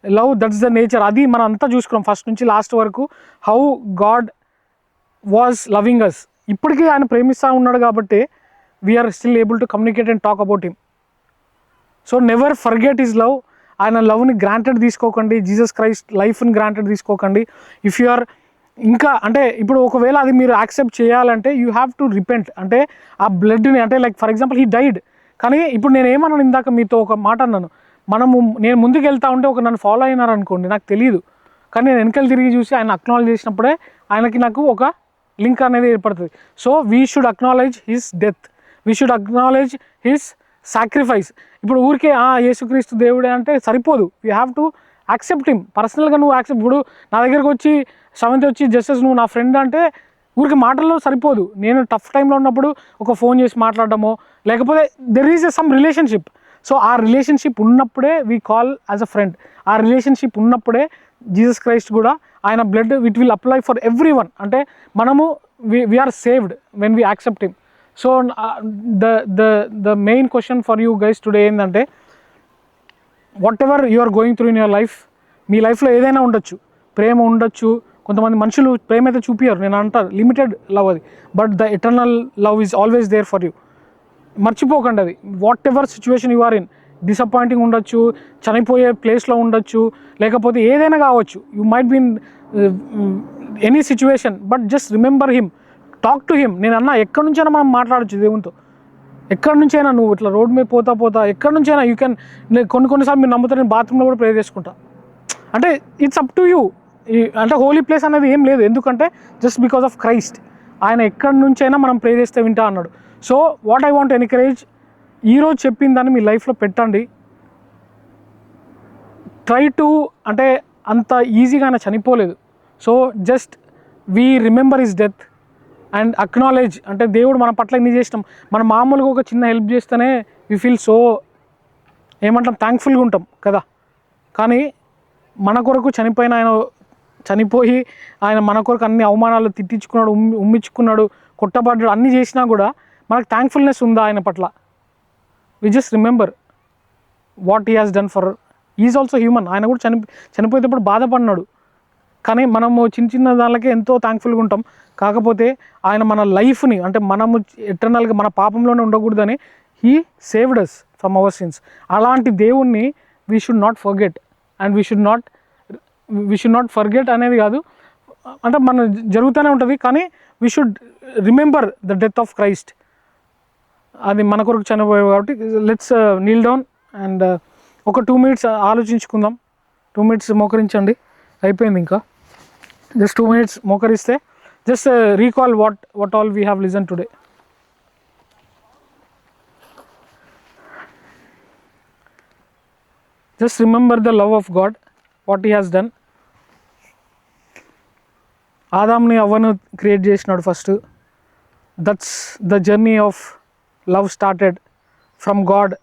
love, that's the nature. అది మనం అంతా చూసుకున్నాం ఫస్ట్ నుంచి లాస్ట్ వరకు, how God was loving us. ఇప్పటికీ ఆయన ప్రేమిస్తూ ఉన్నాడు కాబట్టి we are still able to communicate and talk about him. So never forget his love. ఆయన లవ్ని గ్రాంటెడ్ తీసుకోకండి, జీసస్ క్రైస్ట్ లైఫ్ని గ్రాంటెడ్ తీసుకోకండి. ఇఫ్ యు ఆర్ ఇంకా అంటే ఇప్పుడు ఒకవేళ అది మీరు యాక్సెప్ట్ చేయాలంటే యూ హ్యావ్ టు రిపెంట్. అంటే ఆ బ్లడ్ని, అంటే like for example he died. కానీ ఇప్పుడు నేను ఏమన్నాను ఇందాక మీతో ఒక మాట అన్నాను, నేను ముందుకు వెళ్తా ఉంటే ఒక నన్ను ఫాలో అయినారనుకోండి, నాకు తెలియదు, కానీ నేను వెనకాల తిరిగి చూసి ఆయన అక్నాలెడ్జ్ చేసినప్పుడే ఆయనకి నాకు ఒక లింక్ అనేది ఏర్పడుతుంది. So we should acknowledge his death, we should acknowledge his sacrifice. ఇప్పుడు ఊరికే యేసుక్రీస్తు దేవుడే అంటే సరిపోదు, you have to accept him. పర్సనల్గా నువ్వు యాక్సెప్ట్. ఇప్పుడు నా దగ్గరకు వచ్చి సెవెంత్ వచ్చి జస్టిస్ నువ్వు నా ఫ్రెండ్ అంటే ఊరికి మాటల్లో సరిపోదు. నేను టఫ్ టైంలో ఉన్నప్పుడు ఒక ఫోన్ చేసి మాట్లాడడమో, లేకపోతే there is some relationship. So ఆ రిలేషన్షిప్ ఉన్నప్పుడే we call as a friend. ఆ రిలేషన్షిప్ ఉన్నప్పుడే జీసస్ క్రైస్ట్ కూడా ఆయన blood it will apply for every one. అంటే మనము we are saved when we accept him. So the main question for you guys today ఏంటంటే, whatever you are going through in your life, మీ లైఫ్లో ఏదైనా ఉండొచ్చు, ప్రేమ ఉండొచ్చు. కొంతమంది మనుషులు ప్రేమ అయితే చూపియరు, నేను అంటాను లిమిటెడ్ లవ్ అది, but the eternal love is always there for you. మర్చిపోకండి అది. Whatever situation you are in, disappointing ఉండొచ్చు, చనిపోయే ప్లేస్లో ఉండొచ్చు, లేకపోతే ఏదైనా కావచ్చు, you might be in any situation, but just remember him, talk to him. నేను అన్నా ఎక్కడి నుంచైనా మనం మాట్లాడచ్చు దేవునితో. ఎక్కడి నుంచైనా నువ్వు ఇట్లా రోడ్ మీద పోతా ఎక్కడి నుంచైనా యూ కెన్. కొన్నిసార్లు మీరు నమ్ముతారు, నేను బాత్రూంలో కూడా ప్రేర్ చేసుకుంటా. అంటే ఇట్స్ అప్ టు యూ. అంటే హోలీ ప్లేస్ అనేది ఏం లేదు, ఎందుకంటే జస్ట్ బికాస్ ఆఫ్ క్రైస్ట్. ఆయన ఎక్కడి నుంచైనా మనం ప్రే చేస్తే వింటా అన్నాడు. So what I want encourage, ఈరోజు చెప్పిన దాన్ని మీ లైఫ్లో పెట్టండి. ట్రై టు, అంటే అంత ఈజీగా ఆయన చనిపోలేదు. So just we remember his death and acknowledge. అంటే దేవుడు మన పట్ల ఎన్ని చేసినాం, మనం మామూలుగా ఒక చిన్న హెల్ప్ చేస్తేనే వి ఫీల్ సో ఏమంటాం, థ్యాంక్ఫుల్గా ఉంటాం కదా. కానీ మన కొరకు చనిపోయిన ఆయన, చనిపోయి ఆయన మన కొరకు అన్ని అవమానాలు తిట్టించుకున్నాడు, ఉమ్మించుకున్నాడు, కొట్టబడ్డాడు, అన్నీ చేసినా కూడా మనకు థ్యాంక్ఫుల్నెస్ ఉందా ఆయన పట్ల? We just remember what he has done for. Is also human. ఆయన కూడా చనిపోయేటప్పుడు బాధపడినాడు. కానీ మనము చిన్న దానికే ఎంతో థ్యాంక్ఫుల్గా ఉంటాం. కాకపోతే ఆయన మన లైఫ్ని, అంటే మనము ఎటర్నల్గా మన పాపంలోనే ఉండకూడదని he saved us from our sins. అలాంటి దేవుణ్ణి we should not forget. And we should not forget అనేది కాదు, అంటే మన జరుగుతూనే ఉంటుంది, కానీ we should remember the death of Christ. అది మన కొరకు చనిపోయాడు కాబట్టి లెట్స్ నీల్ డౌన్ అండ్ ఒక 2 minutes ఆలోచించుకుందాం. 2 minutes మోకరించండి, అయిపోయింది ఇంకా. జస్ట్ 2 minutes మోకరిస్తే just recall what all we have listen today. Just remember the love of God, what he has done. ఆదాంని అవ్వను క్రియేట్ చేసినాడు first. That's the journey of love started from God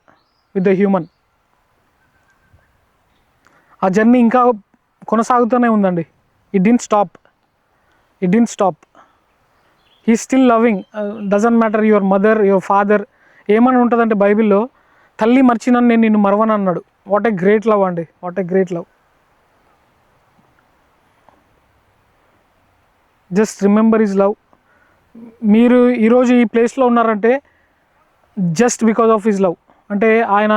with the human. ఆ journey ఇంకా కొనసాగుతూనే ఉందండి. It didn't stop. He still loving. Doesn't matter your mother, your father. ఏమని ఉంటుందంటే బైబిల్లో, తల్లి మర్చినని నేను నిన్ను మరవను అన్నాడు. వాట్ ఏ గ్రేట్ లవ్ అండి, what a great love. Just remember his love. మీరు ఈరోజు ఈ ప్లేస్లో ఉన్నారంటే just because of his love. అంటే ఆయన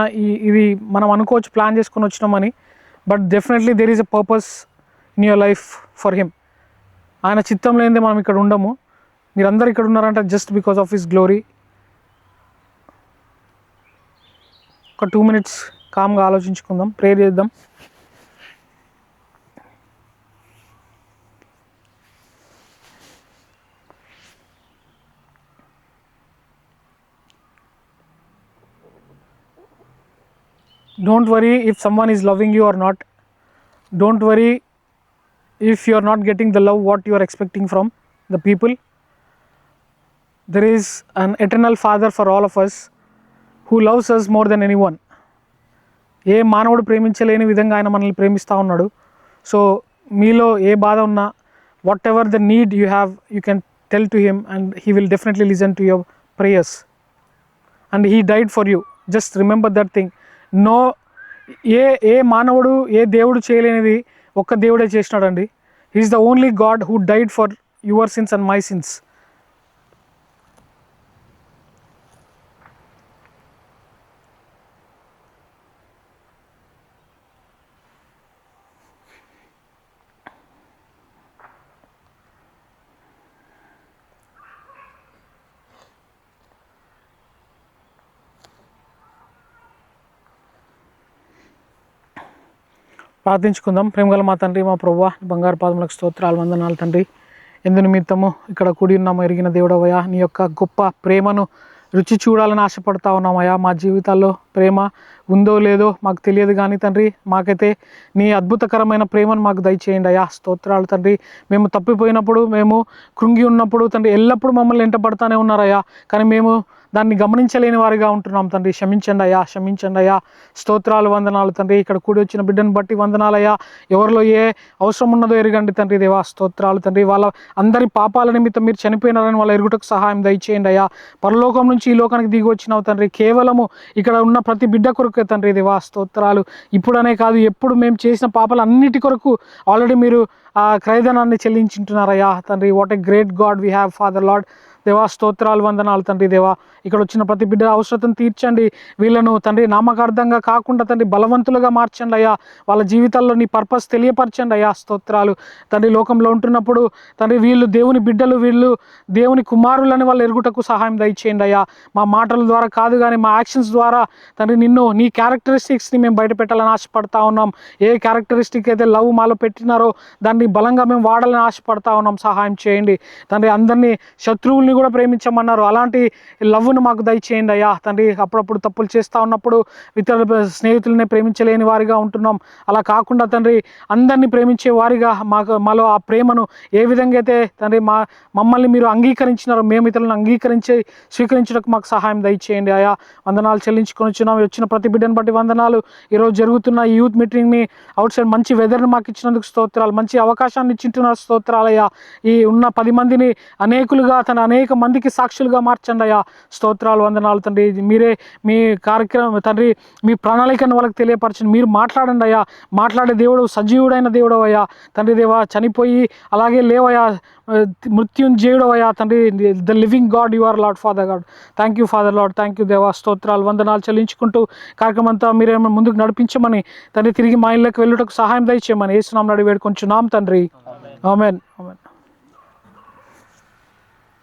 ఇది మనం అనుకోవచ్చు ప్లాన్ చేసుకొని వచ్చినామని, but definitely there is a purpose in your life for him. ఆయన చిత్తం లేనిదే మనం ఇక్కడ ఉండము. మీరందరూ ఇక్కడ ఉన్నారంటే just because of his glory. ఒక 2 minutes కామ్గా ఆలోచించుకుందాం, ప్రేయర్ చేద్దాం. Don't worry if someone is loving you or not. Don't worry if you are not getting the love what you are expecting from the people. There is an eternal Father for all of us who loves us more than anyone. ఏ మానవుడు ప్రేమించలేని విధంగా ఆయన మనల్ని ప్రేమిస్తూ ఉన్నాడు. So మీలో ఏ బాధ ఉన్నా, whatever the need you have, you can tell to him and he will definitely listen to your prayers. And he died for you. Just remember that thing. No, ఏ మానవుడు, ఏ దేవుడు చేయలేనిది ఒక్క దేవుడే చేసినాడండి. He is the only God who died for your sins and my sins. ప్రార్థించుకుందాం. ప్రేమగల మా తండ్రి, మా ప్రభువా, బంగారు పాదములకు స్తోత్రాలు, వందనాలు తండ్రి. ఎందు నిమిత్తము ఇక్కడ కూడి ఉన్నాము ఎరిగిన దేవుడవయ్యా, నీ యొక్క గొప్ప ప్రేమను రుచి చూడాలని ఆశపడతా ఉన్నామయ్యా. మా జీవితాల్లో ప్రేమ ఉందో లేదో మాకు తెలియదు కానీ తండ్రి, మాకైతే నీ అద్భుతకరమైన ప్రేమను మాకు దయచేయండి అయ్యా. స్తోత్రాలు తండ్రి. మేము తప్పిపోయినప్పుడు, మేము కృంగి ఉన్నప్పుడు తండ్రి ఎల్లప్పుడూ మమ్మల్ని వెంటబడతానే ఉన్నారయ్యా. కానీ మేము దాన్ని గమనించలేని వారిగా ఉంటున్నాం తండ్రి. క్షమించండి అయ్యా, క్షమించండి అయ్యా. స్తోత్రాలు, వందనాలు తండ్రి. ఇక్కడ కూడి వచ్చిన బిడ్డను బట్టి వందనాలయ్యా. ఎవరిలో ఏ అవసరం ఉన్నదో ఎరగండి తండ్రి దేవా. స్తోత్రాలు తండ్రి. వాళ్ళ అందరి పాపాల నిమిత్తం మీరు చనిపోయినారని వాళ్ళ ఎరుగుటకు సహాయం దయచేయండి అయ్యా. పరలోకం నుంచి ఈ లోకానికి దిగి వచ్చినావు తండ్రి, కేవలము ఇక్కడ ఉన్న ప్రతి బిడ్డ కొరకే తండ్రి దేవా. స్తోత్రాలు. ఇప్పుడనే కాదు, ఎప్పుడు మేము చేసిన పాపాలు అన్నిటి కొరకు ఆల్రెడీ మీరు ఆ క్రయధనాన్ని చెల్లించుంటున్నారయ్యా తండ్రి. What a great God we have father lord. దేవా స్తోత్రాలు, వందనాలు తండ్రి దేవా. ఇక్కడ వచ్చిన ప్రతి బిడ్డ అవసరతను తీర్చండి. వీళ్ళను తండ్రి నామకార్థంగా కాకుండా తండ్రి బలవంతులుగా మార్చండి అయ్యా. వాళ్ళ జీవితాల్లో నీ పర్పస్ తెలియపరచండి అయ్యా. స్తోత్రాలు తండ్రి. లోకంలో ఉంటున్నప్పుడు తండ్రి వీళ్ళు దేవుని బిడ్డలు, వీళ్ళు దేవుని కుమారులని వాళ్ళు ఎరుగుటకు సహాయం దయచేయండి అయ్యా. మా మాటల ద్వారా కాదు కానీ మా యాక్షన్స్ ద్వారా తండ్రి నిన్ను, నీ క్యారెక్టరిస్టిక్స్ని మేము బయట పెట్టాలని ఆశపడతా ఉన్నాం. ఏ క్యారెక్టరిస్టిక్ అయితే లవ్ మాలో పెట్టినారో దాన్ని బలంగా మేము వాడాలని ఆశపడతా ఉన్నాం. సహాయం చేయండి తండ్రి. అందరినీ, శత్రువుల్ని కూడా ప్రేమించమన్నారు. అలాంటి లవ్ను మాకు దయచేయండి అయ్యా తండ్రి. అప్పుడప్పుడు తప్పులు చేస్తూ ఉన్నప్పుడు ఇతర స్నేహితులని ప్రేమించలేని వారిగా ఉంటున్నాం. అలా కాకుండా తండ్రి అందరినీ ప్రేమించే వారిగా మాలో ఆ ప్రేమను ఏ విధంగా అయితే తండ్రి మమ్మల్ని మీరు అంగీకరించినారో మేము ఇతరులను స్వీకరించడానికి మాకు సహాయం దయచేయండి అయ్యా. వందనాలు చెల్లించుకొని వచ్చిన ప్రతి బిడ్డను బట్టి వందనాలు. ఈరోజు జరుగుతున్న ఈ యూత్ మీటింగ్ని అవుట్ సైడ్ మంచి వెదర్ని మాకు ఇచ్చినందుకు స్తోత్రాలు. మంచి అవకాశాన్ని ఇచ్చింటున్నారు. స్తోత్రాలయ్యా. ఈ ఉన్న 10 మందిని అనేకులుగా అనేక మందికి సాక్షులుగా మార్చండి అయ్యా. స్తోత్రాలు, వందనాలు తండ్రి. మీరే మీ కార్యక్రమం తండ్రి, మీ ప్రణాళికను వాళ్ళకి తెలియపరచండి. మీరు మాట్లాడండి అయ్యా. మాట్లాడే దేవుడు, సజీవుడైన దేవుడు అయ్యా తండ్రి దేవా. చనిపోయి అలాగే లేవయ్యా, మృత్యుంజయుడు అయ్యా తండ్రి. The living God you are Lord Father God. Thank you Father Lord. Thank you దేవా. స్తోత్రాలు, వందనాలు చెల్లించుకుంటూ కార్యక్రమం అంతా మీరే ముందుకు నడిపించమని తండ్రి, తిరిగి మా ఇళ్ళకి వెళ్ళుటకు సహాయం దయచేయమని యేసు నామమున అడిగి వేడుకొంచున్నాం తండ్రి. ఆమేన్, ఆమేన్.